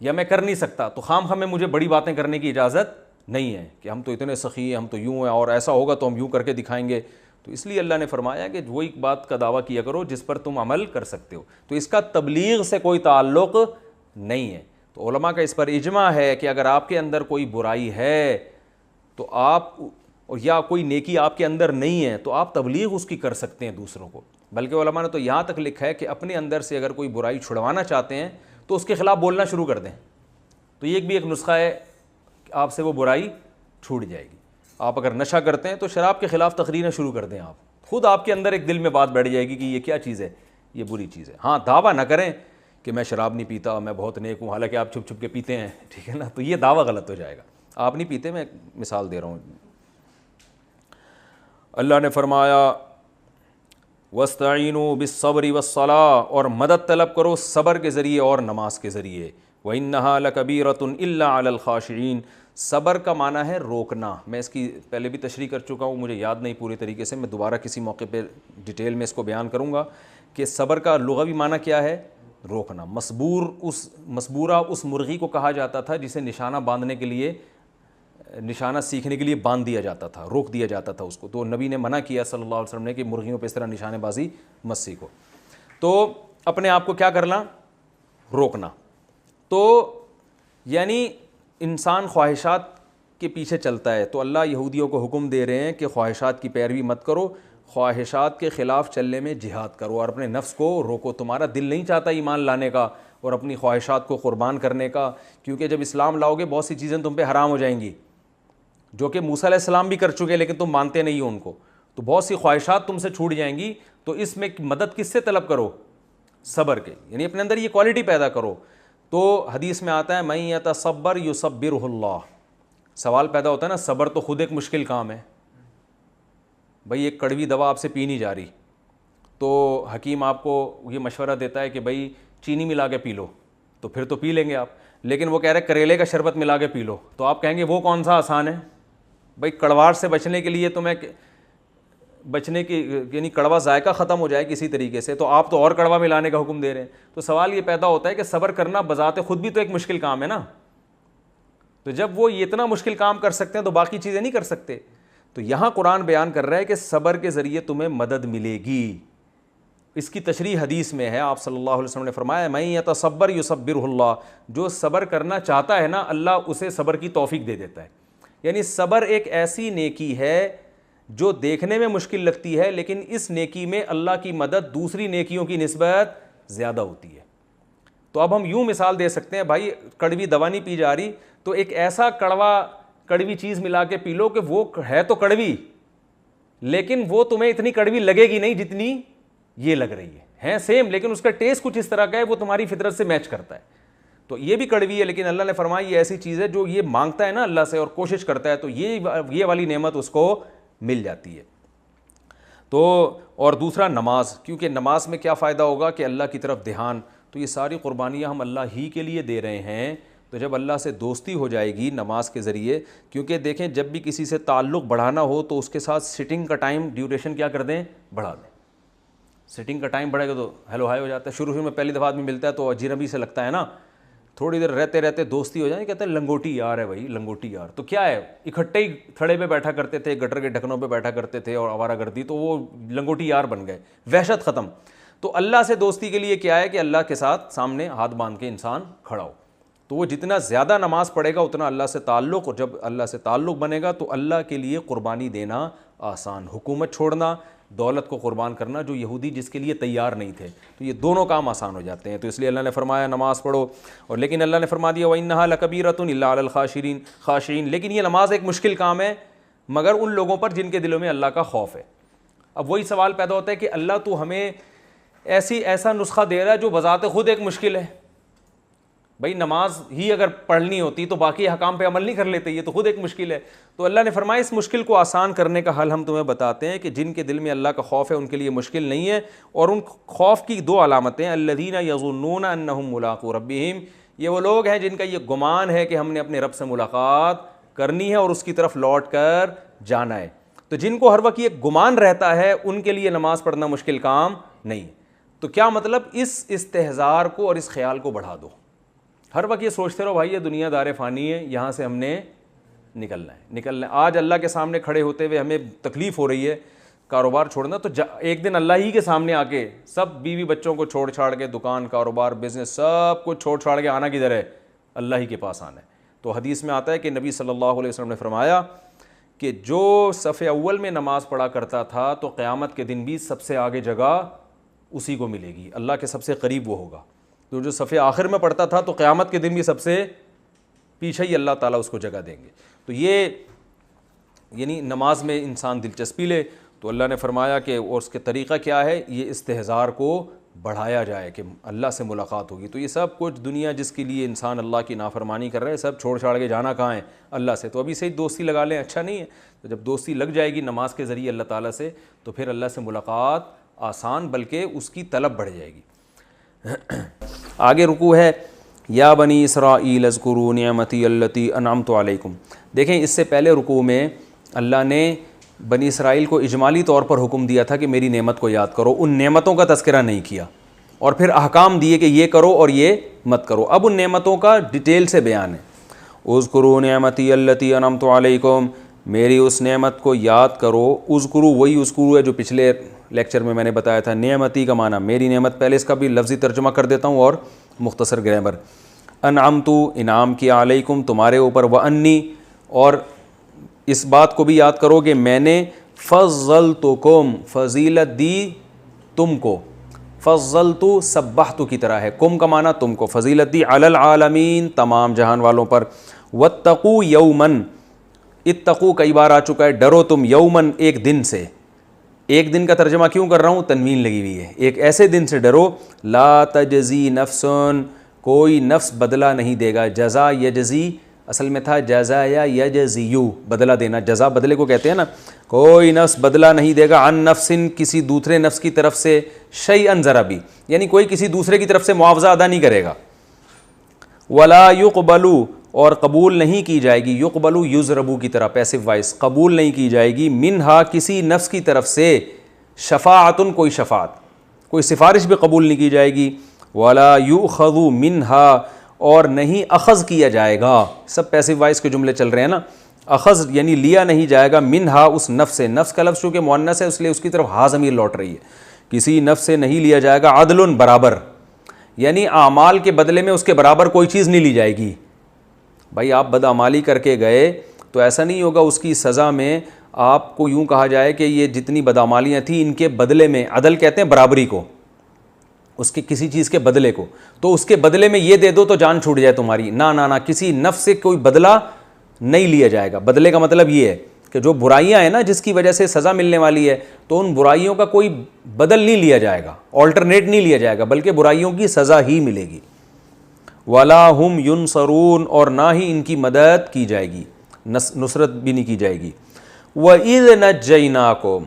[SPEAKER 1] یا میں کر نہیں سکتا تو خام خواہ میں مجھے بڑی باتیں کرنے کی اجازت نہیں ہے کہ ہم تو اتنے سخی ہیں، ہم تو یوں ہیں، اور ایسا ہوگا تو ہم یوں کر کے دکھائیں گے۔ تو اس لیے اللہ نے فرمایا کہ وہی بات کا دعویٰ کیا کرو جس پر تم عمل کر سکتے ہو۔ تو اس کا تبلیغ سے کوئی تعلق نہیں ہے۔ تو علماء کا اس پر اجماع ہے کہ اگر آپ کے اندر کوئی برائی ہے تو آپ، یا کوئی نیکی آپ کے اندر نہیں ہے، تو آپ تبلیغ اس کی کر سکتے ہیں دوسروں کو۔ بلکہ علماء نے تو یہاں تک لکھا ہے کہ اپنے اندر سے اگر کوئی برائی چھڑوانا چاہتے ہیں تو اس کے خلاف بولنا شروع کر دیں، تو یہ بھی ایک نسخہ ہے کہ آپ سے وہ برائی چھوٹ جائے گی۔ آپ اگر نشہ کرتے ہیں تو شراب کے خلاف تقریریں شروع کر دیں، آپ خود آپ کے اندر ایک دل میں بات بیٹھ جائے گی کہ یہ کیا چیز ہے، یہ بری چیز ہے۔ ہاں دعویٰ نہ کریں کہ میں شراب نہیں پیتا، میں بہت نیک ہوں، حالانکہ آپ چھپ چھپ کے پیتے ہیں، ٹھیک ہے نا، تو یہ دعویٰ غلط ہو جائے گا۔ آپ نہیں پیتے، میں مثال دے رہا ہوں۔ اللہ نے فرمایا وَاسْتَعِینُوا بِالصَّبْرِ وَالصَّلَاةِ، اور مدد طلب کرو صبر کے ذریعے اور نماز کے ذریعے۔ وَإِنَّهَا لَكَبِيرَةٌ إِلَّا عَلَى الْخَاشِعِينَ، صبر کا معنی ہے روکنا۔ میں اس کی پہلے بھی تشریح کر چکا ہوں، مجھے یاد نہیں پوری طریقے سے، میں دوبارہ کسی موقع پہ ڈیٹیل میں اس کو بیان کروں گا کہ صبر کا لغوی معنی کیا ہے؟ روکنا. مسبورہ اس مرغی کو کہا جاتا تھا جسے نشانہ باندھنے کے لیے، نشانہ سیکھنے کے لیے باندھ دیا جاتا تھا، روک دیا جاتا تھا اس کو. تو نبی نے منع کیا صلی اللہ علیہ وسلم نے کہ مرغیوں پہ اس طرح نشانے بازی مت سیکھو. تو اپنے آپ کو کیا کرنا؟ روکنا. تو یعنی انسان خواہشات کے پیچھے چلتا ہے، تو اللہ یہودیوں کو حکم دے رہے ہیں کہ خواہشات کی پیروی مت کرو، خواہشات کے خلاف چلنے میں جہاد کرو اور اپنے نفس کو روکو. تمہارا دل نہیں چاہتا ایمان لانے کا اور اپنی خواہشات کو قربان کرنے کا، کیونکہ جب اسلام لاؤ گے بہت سی چیزیں تم پہ حرام ہو جائیں گی جو کہ موسیٰ علیہ السلام بھی کر چکے لیکن تم مانتے نہیں ہو ان کو. تو بہت سی خواہشات تم سے چھوٹ جائیں گی. تو اس میں مدد کس سے طلب کرو؟ صبر کے، یعنی اپنے اندر یہ کوالٹی پیدا کرو. تو حدیث میں آتا ہے من یتصبر یصبرہ اللہ. سوال پیدا ہوتا ہے نا، صبر تو خود ایک مشکل کام ہے. بھئی ایک کڑوی دوا آپ سے پی نہیں جا رہی تو حکیم آپ کو یہ مشورہ دیتا ہے کہ بھئی چینی ملا کے پی لو، تو پھر تو پی لیں گے آپ. لیکن وہ کہہ رہے کریلے کا شربت ملا کے پی لو، تو آپ کہیں گے وہ کون سا آسان ہے؟ بھئی کڑواہٹ سے بچنے کے لیے تمہیں بچنے کی، یعنی کڑوا ذائقہ ختم ہو جائے کسی طریقے سے، تو آپ تو اور کڑوا ملانے کا حکم دے رہے ہیں. تو سوال یہ پیدا ہوتا ہے کہ صبر کرنا بذات خود بھی تو ایک مشکل کام ہے نا. تو جب وہ اتنا مشکل کام کر سکتے ہیں تو باقی چیزیں نہیں کر سکتے. تو یہاں قرآن بیان کر رہا ہے کہ صبر کے ذریعے تمہیں مدد ملے گی. اس کی تشریح حدیث میں ہے. آپ صلی اللہ علیہ وسلم نے فرمایا من یتصبر یصبرہ اللہ. جو صبر کرنا چاہتا ہے نا، اللہ اسے صبر کی توفیق دے دیتا ہے. یعنی صبر ایک ایسی نیکی ہے جو دیکھنے میں مشکل لگتی ہے، لیکن اس نیکی میں اللہ کی مدد دوسری نیکیوں کی نسبت زیادہ ہوتی ہے. تو اب ہم یوں مثال دے سکتے ہیں، بھائی کڑوی دوا نہیں پی جا رہی تو ایک ایسا کڑوی چیز ملا کے پی لو کہ وہ ہے تو کڑوی لیکن وہ تمہیں اتنی کڑوی لگے گی نہیں جتنی یہ لگ رہی ہے سیم، لیکن اس کا ٹیسٹ کچھ اس طرح کا ہے، وہ تمہاری فطرت سے میچ کرتا ہے. تو یہ بھی کڑوی ہے لیکن اللہ نے فرمایا یہ ایسی چیز ہے جو یہ مانگتا ہے نا اللہ سے اور کوشش کرتا ہے، تو یہ والی نعمت اس کو مل جاتی ہے. تو اور دوسرا نماز، کیونکہ نماز میں کیا فائدہ ہوگا کہ اللہ کی طرف دھیان. تو یہ ساری قربانیاں ہم اللہ ہی کے لیے دے رہے ہیں. تو جب اللہ سے دوستی ہو جائے گی نماز کے ذریعے، کیونکہ دیکھیں جب بھی کسی سے تعلق بڑھانا ہو تو اس کے ساتھ سٹنگ کا ٹائم ڈیوریشن کیا کر دیں؟ بڑھا دیں. سٹنگ کا ٹائم بڑھے گا تو ہیلو ہائی ہو جاتا ہے. شروع میں پہلی دفعہ آدمی ملتا ہے تو اجنبی سے لگتا ہے نا، تھوڑی دیر رہتے رہتے دوستی ہو جائے، کہتے ہیں لنگوٹی یار ہے بھائی، لنگوٹی یار. تو کیا ہے، اکٹھے ہی تھڑے پہ بیٹھا کرتے تھے، گٹر کے ڈھکنوں پہ بیٹھا کرتے تھے اور آوارہ گردی، تو وہ لنگوٹی یار بن گئے، وحشت ختم. تو اللہ سے دوستی کے لیے کیا ہے کہ اللہ کے ساتھ سامنے ہاتھ باندھ کے انسان کھڑا ہو. تو وہ جتنا زیادہ نماز پڑھے گا اتنا اللہ سے تعلق، اور جب اللہ سے تعلق بنے گا تو اللہ کے لیے قربانی دینا آسان، حکومت چھوڑنا، دولت کو قربان کرنا، جو یہودی جس کے لیے تیار نہیں تھے، تو یہ دونوں کام آسان ہو جاتے ہیں. تو اس لیے اللہ نے فرمایا نماز پڑھو. اور لیکن اللہ نے فرما دیا وَإِنَّهَا لَكَبِيرَةٌ إِلَّا عَلَى الْخَاشِعِينَ. لیکن یہ نماز ایک مشکل کام ہے مگر ان لوگوں پر جن کے دلوں میں اللہ کا خوف ہے. اب وہی سوال پیدا ہوتا ہے کہ اللہ تو ہمیں ایسا نسخہ دے رہا ہے جو بذات خود ایک مشکل ہے. بھائی نماز ہی اگر پڑھنی ہوتی تو باقی حکام پہ عمل نہیں کر لیتے، یہ تو خود ایک مشکل ہے. تو اللہ نے فرمایا اس مشکل کو آسان کرنے کا حل ہم تمہیں بتاتے ہیں کہ جن کے دل میں اللہ کا خوف ہے ان کے لیے مشکل نہیں ہے. اور ان خوف کی دو علامتیں، الذین یظنون انہم ملاقو ربہم، یہ وہ لوگ ہیں جن کا یہ گمان ہے کہ ہم نے اپنے رب سے ملاقات کرنی ہے اور اس کی طرف لوٹ کر جانا ہے. تو جن کو ہر وقت یہ گمان رہتا ہے ان کے لیے نماز پڑھنا مشکل کام نہیں. تو کیا مطلب، اس استحضار کو اور اس خیال کو بڑھا دو. ہر وقت یہ سوچتے رہو بھائی یہ دنیا دار فانی ہے، یہاں سے ہم نے نکلنا ہے. آج اللہ کے سامنے کھڑے ہوتے ہوئے ہمیں تکلیف ہو رہی ہے کاروبار چھوڑنا، تو ایک دن اللہ ہی کے سامنے آ کے سب بیوی بچوں کو چھوڑ چھاڑ کے، دکان کاروبار بزنس سب کچھ چھوڑ چھاڑ کے آنا کدھر ہے؟ اللہ ہی کے پاس آنا ہے. تو حدیث میں آتا ہے کہ نبی صلی اللہ علیہ وسلم نے فرمایا کہ جو صف اول میں نماز پڑھا کرتا تھا تو قیامت کے دن بھی سب سے آگے جگہ اسی کو ملے گی، اللہ کے سب سے قریب وہ ہوگا. تو جو صف آخر میں پڑھتا تھا تو قیامت کے دن بھی سب سے پیچھے ہی اللہ تعالیٰ اس کو جگہ دیں گے. تو یہ یعنی نماز میں انسان دلچسپی لے. تو اللہ نے فرمایا کہ اور اس کے طریقہ کیا ہے، یہ استحضار کو بڑھایا جائے کہ اللہ سے ملاقات ہوگی. تو یہ سب کچھ دنیا جس کے لیے انسان اللہ کی نافرمانی کر رہے ہیں، سب چھوڑ چھاڑ کے جانا کہاں ہے؟ اللہ سے. تو ابھی سے ہی دوستی لگا لیں، اچھا نہیں ہے؟ تو جب دوستی لگ جائے گی نماز کے ذریعے اللہ تعالیٰ سے، تو پھر اللہ سے ملاقات آسان بلکہ اس کی طلب بڑھ جائے گی. آگے رکوع ہے یا بنی اسرائیل اذکروا نعمتی التی انعمت علیکم. دیکھیں اس سے پہلے رکوع میں اللہ نے بنی اسرائیل کو اجمالی طور پر حکم دیا تھا کہ میری نعمت کو یاد کرو، ان نعمتوں کا تذکرہ نہیں کیا، اور پھر احکام دیے کہ یہ کرو اور یہ مت کرو۔ اب ان نعمتوں کا ڈیٹیل سے بیان ہے۔ اذکروا نعمتی التی انعمت علیکم، میری اس نعمت کو یاد کرو۔ اذکروا وہی اذکروا ہے جو پچھلے لیکچر میں نے بتایا تھا۔ نعمتی کا معنی میری نعمت، پہلے اس کا بھی لفظی ترجمہ کر دیتا ہوں اور مختصر گرامر۔ انعمت انعام کیا، علیکم تمہارے اوپر، وانی اور اس بات کو بھی یاد کرو کہ میں نے فضلتکم فضیلت دی تم کو، فضلت سبحت کی طرح ہے، کم کا معنی تم کو، فضیلت دی علی العالمین تمام جہان والوں پر۔ واتقوا یومن، اتقوا کئی بار آ چکا ہے، ڈرو تم، یومن ایک دن سے۔ ایک دن کا ترجمہ کیوں کر رہا ہوں؟ تنوین لگی ہوئی ہے، ایک ایسے دن سے ڈرو، لا تجزی نفس، کوئی نفس بدلہ نہیں دے گا۔ جزا یجزی اصل میں تھا جزا یا یجزیو، بدلہ دینا، جزا بدلے کو کہتے ہیں نا۔ کوئی نفس بدلہ نہیں دے گا عن نفس، کسی دوسرے نفس کی طرف سے، شیئن ذرا بھی، یعنی کوئی کسی دوسرے کی طرف سے معاوضہ ادا نہیں کرے گا۔ ولا یقبل، اور قبول نہیں کی جائے گی، یقبل یضربو کی طرح پیسو وائس، قبول نہیں کی جائے گی، منہا کسی نفس کی طرف سے، شفاعتن کوئی شفاعت، کوئی سفارش بھی قبول نہیں کی جائے گی۔ ولا یؤخذ منہا، اور نہیں اخذ کیا جائے گا، سب پیسو وائس کے جملے چل رہے ہیں نا، اخذ یعنی لیا نہیں جائے گا، منہا اس نفس سے، نفس کا لفظ چونکہ مؤنث ہے اس لیے اس کی طرف ہا ضمیر لوٹ رہی ہے، کسی نفس سے نہیں لیا جائے گا، عدل برابر، یعنی اعمال کے بدلے میں اس کے برابر کوئی چیز نہیں لی جائے گی۔ بھائی آپ بدعمالی کر کے گئے تو ایسا نہیں ہوگا اس کی سزا میں آپ کو یوں کہا جائے کہ یہ جتنی بدعمالیاں تھیں ان کے بدلے میں، عدل کہتے ہیں برابری کو، اس کے کسی چیز کے بدلے کو، تو اس کے بدلے میں یہ دے دو تو جان چھوٹ جائے تمہاری، نہ کسی نفس سے کوئی بدلہ نہیں لیا جائے گا۔ بدلے کا مطلب یہ ہے کہ جو برائیاں ہیں نا جس کی وجہ سے سزا ملنے والی ہے، تو ان برائیوں کا کوئی بدل نہیں لیا جائے گا، آلٹرنیٹ نہیں لیا جائے گا، بلکہ برائیوں کی سزا ہی ملے گی۔ وَلَا هُمْ يُنصَرُونَ، اور نہ ہی ان کی مدد کی جائے گی، نصرت بھی نہیں کی جائے گی۔ وَإِذْ نَجَّيْنَاكُمْ،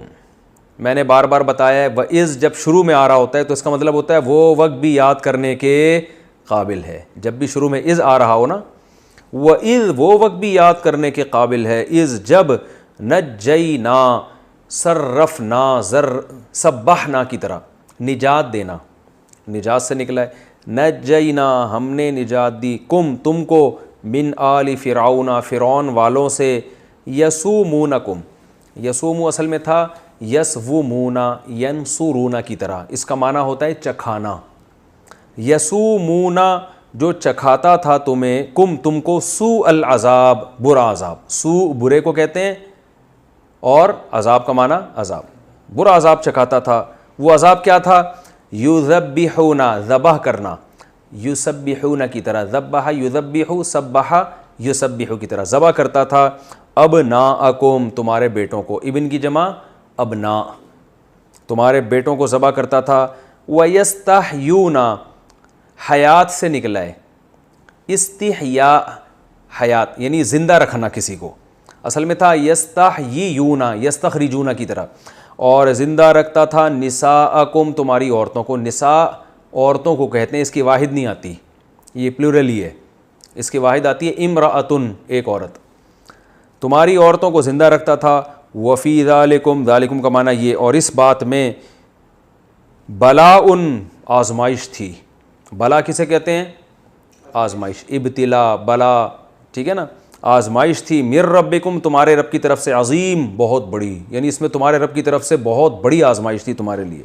[SPEAKER 1] میں نے بار بار بتایا ہے وَإِذْ جب شروع میں آ رہا ہوتا ہے تو اس کا مطلب ہوتا ہے وہ وقت بھی یاد کرنے کے قابل ہے، جب بھی شروع میں اذ آ رہا ہو نا، وَإِذْ وہ وقت بھی یاد کرنے کے قابل ہے، اذ جب، نجینا صرفنا، سبحنا کی طرح، نجات دینا، نجات سے نکلا ہے، نجینا ہم نے نجات دی، کم تم کو، من آل فرعون فرعون والوں سے، یسومونکم، یسومو اصل میں تھا یسومونا ینصرونا کی طرح، اس کا معنی ہوتا ہے چکھانا، یسومونا جو چکھاتا تھا تمہیں، کم تم کو، سوء العذاب برا عذاب، سوء برے کو کہتے ہیں اور عذاب کا معنی عذاب، برا عذاب چکھاتا تھا۔ وہ عذاب کیا تھا؟ یذبحون ذبح کرنا، یسبحون کی طرح، ذبح یذبح، سبح یسبح کی طرح ذبح کرتا تھا، ابناءکم تمہارے بیٹوں کو، ابن کی جمع ابناء، تمہارے بیٹوں کو ذبح کرتا تھا، ویستحیون حیات سے نکلا ہے، استحیاء حیات یعنی زندہ رکھنا کسی کو، اصل میں تھا یستحیون یستخرجون کی طرح، اور زندہ رکھتا تھا نساءکم تمہاری عورتوں کو، نساء عورتوں کو کہتے ہیں، اس کی واحد نہیں آتی، یہ پلورل ہی ہے، اس کی واحد آتی ہے امرأتن ایک عورت، تمہاری عورتوں کو زندہ رکھتا تھا، وفی ذالکم، ذالکم کا معنی یہ، اور اس بات میں بلاء آزمائش تھی، بلا کسے کہتے ہیں؟ آزمائش، ابتلا، بلا، ٹھیک ہے نا، آزمائش تھی، من ربکم تمہارے رب کی طرف سے، عظیم بہت بڑی، یعنی اس میں تمہارے رب کی طرف سے بہت بڑی آزمائش تھی تمہارے لیے۔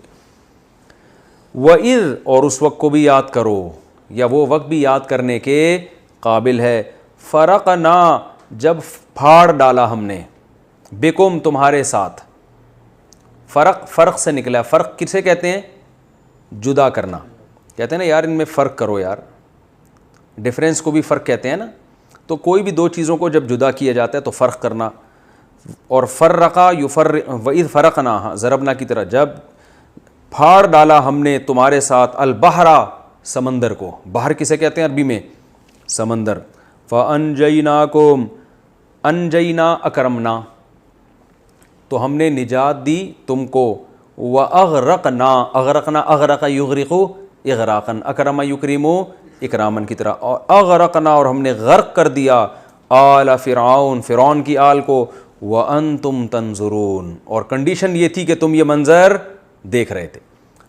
[SPEAKER 1] وَإِذْ اور اس وقت کو بھی یاد کرو، یا وہ وقت بھی یاد کرنے کے قابل ہے، فرقنا جب پھاڑ ڈالا ہم نے، بکم تمہارے ساتھ، فرق سے نکلا، فرق کسے کہتے ہیں؟ جدا کرنا، کہتے ہیں نا یار ان میں فرق کرو یار، ڈفرینس کو بھی فرق کہتے ہیں نا، تو کوئی بھی دو چیزوں کو جب جدا کیا جاتا ہے تو فرق کرنا، اور فرقا یفرق، وَإِذْ فرقنا ضربنا کی طرح، جب پھاڑ ڈالا ہم نے تمہارے ساتھ، البحرا سمندر کو، بحر کسے کہتے ہیں عربی میں؟ سمندر، فَأَنْجَيْنَاكُمْ انجینا اکرمنا تو ہم نے نجات دی تم کو، وَأَغْرَقْنَا اغرقنا، اغرق یغرق اغراقا، اکرم یکرم اکرامن کی طرح، اور اغرقنا اور ہم نے غرق کر دیا، آل فرعون فرعون کی آل کو، وَأَنْتُمْ تَنْظُرُونَ، اور کنڈیشن یہ تھی کہ تم یہ منظر دیکھ رہے تھے۔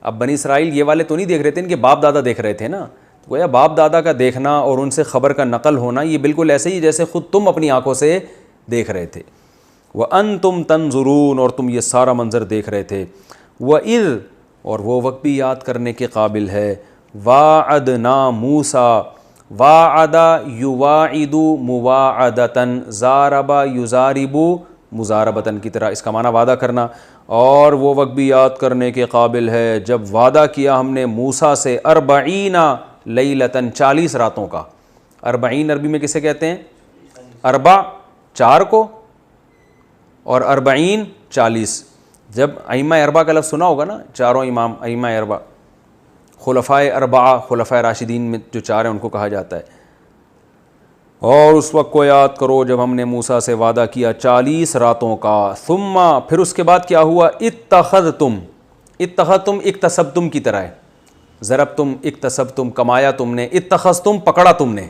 [SPEAKER 1] اب بنی اسرائیل یہ والے تو نہیں دیکھ رہے تھے، ان کے باپ دادا دیکھ رہے تھے نا، گویا باپ دادا کا دیکھنا اور ان سے خبر کا نقل ہونا یہ بالکل ایسے ہی جیسے خود تم اپنی آنکھوں سے دیکھ رہے تھے۔ وَأَنْتُمْ تَنْظُرُونَ، اور تم یہ سارا منظر دیکھ رہے تھے۔ وَإِذْ، اور وہ وقت بھی یاد کرنے کے قابل ہے، وَاعَدْنَا مُوسَىٰ، وَاعَدَ يُوَاعِدُ مُوَاعَدَةً، ضَارَبَ يُضَارِبُ مضاربتاً کی طرح، اس کا معنی وعدہ کرنا۔ اور وہ وقت بھی یاد کرنے کے قابل ہے جب وعدہ کیا ہم نے موسیٰ سے 40 لیلۃً، 40 راتوں کا۔ 40 عربی میں کسے کہتے ہیں؟ اربع 4 کو، اور 40 40۔ جب ائمہ اربعہ کا لفظ سنا ہوگا نا، چاروں امام ائمہ اربعہ، خلفائے اربعہ، خلفائے راشدین میں جو 4 ہیں ان کو کہا جاتا ہے۔ اور اس وقت کو یاد کرو جب ہم نے موسیٰ سے وعدہ کیا 40 راتوں کا۔ ثم، پھر اس کے بعد کیا ہوا؟ اتخذتم، اتخذتم اکتسبتم کی طرح ہے، ضربتم اکتسبتم، کمایا تم نے، اتخذتم پکڑا تم نے،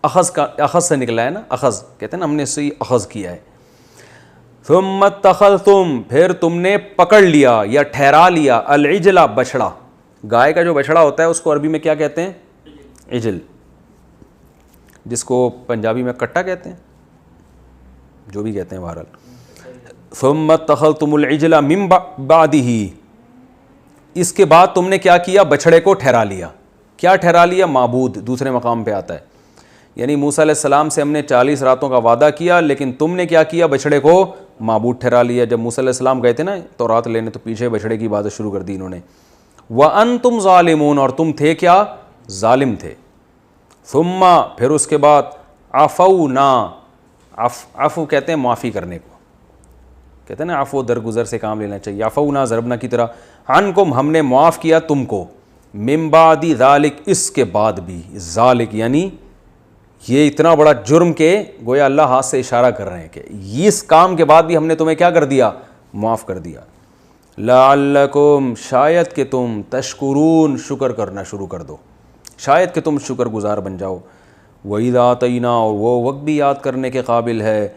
[SPEAKER 1] اخذ کا، اخذ سے نکلا ہے نا، اخذ کہتے ہیں نا، ہم نے اسے اخذ کیا ہے۔ ثم اتخذتم، پھر تم نے پکڑ لیا یا ٹھہرا لیا، العجل، بچڑا، گائے کا جو بچڑا ہوتا ہے اس کو عربی میں کیا کہتے ہیں؟ عجل، جس کو پنجابی میں کٹا کہتے ہیں، جو بھی کہتے ہیں بہرحال۔ ثم اتخذتم العجل من بعدہ، اس کے بعد تم نے کیا کیا؟ بچڑے کو ٹھہرا لیا۔ کیا ٹھہرا لیا؟ معبود، دوسرے مقام پہ آتا ہے، یعنی موسیٰ علیہ السلام سے ہم نے 40 راتوں کا وعدہ کیا، لیکن تم نے کیا کیا؟ بچڑے کو معبود ٹھہرا لیا۔ جب موسیٰ علیہ السلام گئے تھے نا تورات لینے، تو پیچھے بچڑے کی عبادت شروع کر دی انہوں نے۔ وَأَنْتُمْ ظَالِمُونَ، اور تم تھے کیا؟ ظالم تھے۔ ثم، پھر اس کے بعد عفونا، عفو کہتے ہیں معافی کرنے کو، کہتے ہیں نا عفو درگزر سے کام لینا چاہیے، عفونا ضربنا کی طرح، عنکم، ہم نے معاف کیا تم کو، من بعد ذالک، اس کے بعد بھی، ذالک یعنی یہ اتنا بڑا جرم کہ گویا اللہ ہاتھ سے اشارہ کر رہے ہیں کہ اس کام کے بعد بھی ہم نے تمہیں کیا کر دیا؟ معاف کر دیا۔ لعلکم، شاید کہ تم، تشکرون، شکر کرنا شروع کر دو، شاید کہ تم شکر گزار بن جاؤ۔ وَإِذْ آتَيْنَا، اور وہ وقت بھی یاد کرنے کے قابل ہے،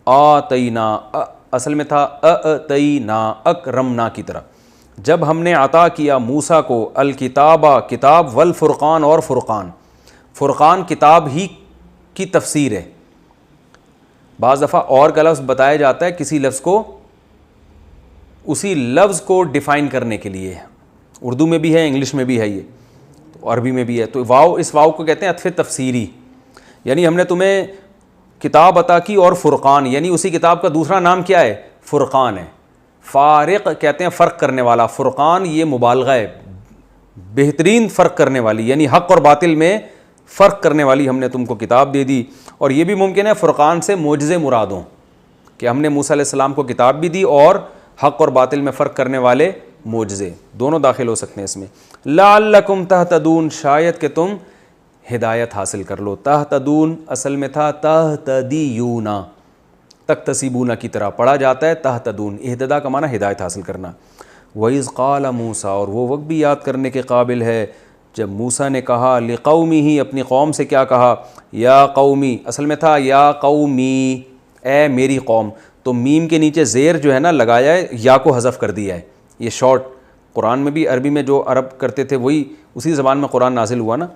[SPEAKER 1] آتَيْنَا، اصل میں تھا اَتَيْنَا، اکرمنا کی طرح، جب ہم نے عطا کیا موسیٰ کو الکتابہ، کتاب، والفرقان، اور فرقان۔ فرقان کتاب ہی کی تفسیر ہے، بعض دفعہ اور کا لفظ بتایا جاتا ہے کسی لفظ کو اسی لفظ کو ڈیفائن کرنے کے لیے، اردو میں بھی ہے، انگلش میں بھی ہے، یہ تو عربی میں بھی ہے، تو واو، اس واو کو کہتے ہیں عطف تفسیری، یعنی ہم نے تمہیں کتاب عطا کی اور فرقان، یعنی اسی کتاب کا دوسرا نام کیا ہے؟ فرقان ہے۔ فارق کہتے ہیں فرق کرنے والا، فرقان یہ مبالغہ ہے، بہترین فرق کرنے والی، یعنی حق اور باطل میں فرق کرنے والی ہم نے تم کو کتاب دے دی۔ اور یہ بھی ممکن ہے فرقان سے معجزے مراد ہوں، کہ ہم نے موسیٰ علیہ السلام کو کتاب بھی دی اور حق اور باطل میں فرق کرنے والے معجزے، دونوں داخل ہو سکتے ہیں اس میں۔ لعلکم تہتدون، شاید کہ تم ہدایت حاصل کر لو۔ تہتدون اصل میں تھا تہتدیون، تکتسبون کی طرح پڑھا جاتا ہے تہتدون، اہتداء کا معنی ہدایت حاصل کرنا۔ وَإِذْ قَالَ مُوسَىٰ، اور وہ وقت بھی یاد کرنے کے قابل ہے جب موسیٰ نے کہا لِقَوْمِهِ، اپنی قوم سے کیا کہا؟ یا قومی، اصل میں تھا یا قومی، اے میری قوم، تو میم کے نیچے زیر جو ہے نا لگایا ہے، یا کو حذف کر دیا ہے، یہ شارٹ قرآن میں بھی، عربی میں جو عرب کرتے تھے وہی اسی زبان میں قرآن نازل ہوا نا،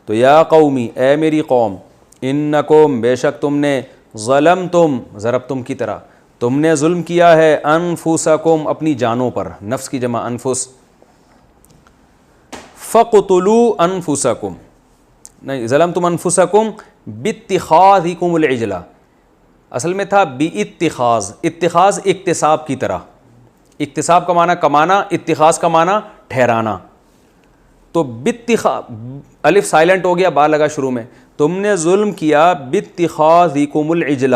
[SPEAKER 1] تو یا قومی، اے میری قوم، انکم، بے شک تم نے، ظلمتم، ضربتم کی طرح، تم نے ظلم کیا ہے، انفسکم، اپنی جانوں پر، نفس کی جمع انفس، فقتلوا انفسکم، نہیں، ظلمتم انفسکم باتخاذکم العجل، اصل میں تھا باتخاذ، اتخاذ اکتساب کی طرح، اکتساب کا معنی کمانا، اتخاذ کا معنی ٹھہرانا، تو الف سائلنٹ ہو گیا، با لگا شروع میں، تم نے ظلم کیا باتخاذکم العجل،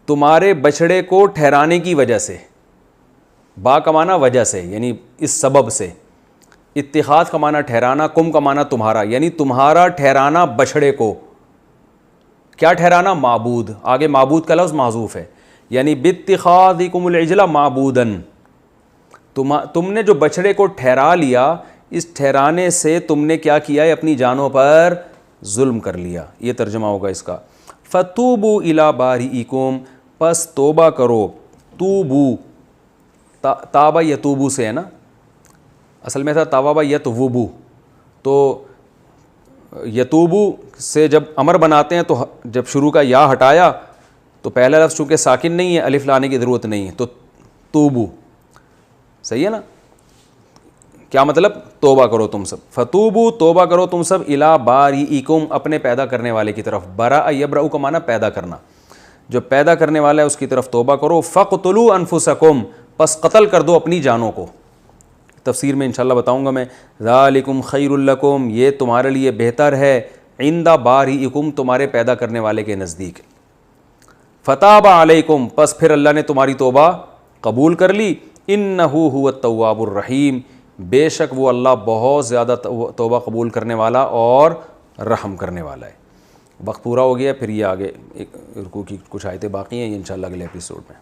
[SPEAKER 1] تمہارے بچڑے کو ٹھہرانے کی وجہ سے، با کا معنی وجہ سے، یعنی اس سبب سے، اتخاذ کا معنی ٹھہرانا، کم کا معنی تمہارا، یعنی تمہارا ٹھہرانا بچڑے کو، کیا ٹھہرانا؟ معبود، آگے معبود کا لفظ محذوف ہے، یعنی باتخاذکم العجل معبودن، تم نے جو بچڑے کو ٹھہرا لیا، اس ٹھہرانے سے تم نے کیا کیا ہے؟ اپنی جانوں پر ظلم کر لیا، یہ ترجمہ ہوگا اس کا۔ فتوبوا الی بارئکم، پس توبہ کرو فتوبو، تابا یتوبو سے ہے نا، اصل میں تھا تابا یتوبو، تو یتوبو سے جب امر بناتے ہیں تو جب شروع کا یا ہٹایا تو پہلا لفظ چونکہ ساکن نہیں ہے، الف لانے کی ضرورت نہیں ہے، تو توبو، صحیح ہے نا؟ کیا مطلب؟ توبہ کرو تم سب، فتوبو توبہ کرو تم سب، الی باریئکم اپنے پیدا کرنے والے کی طرف، برأ یبرأ کا معنی پیدا کرنا، جو پیدا کرنے والا ہے اس کی طرف توبہ کرو، فقتلوا انفسکم پس قتل کر دو اپنی جانوں کو، تفسیر میں انشاءاللہ بتاؤں گا میں، ذالکم خیر لکم یہ تمہارے لیے بہتر ہے، عند باریئکم تمہارے پیدا کرنے والے کے نزدیک، فتاب علیکم پس پھر اللہ نے تمہاری توبہ قبول کر لی، انہ هو التواب الرحیم بے شک وہ اللہ بہت زیادہ توبہ قبول کرنے والا اور رحم کرنے والا ہے۔ وقت پورا ہو گیا، پھر یہ آگے ایک رکوع کی کچھ آیتیں باقی ہیں، یہ انشاءاللہ اگلے ایپیسوڈ میں۔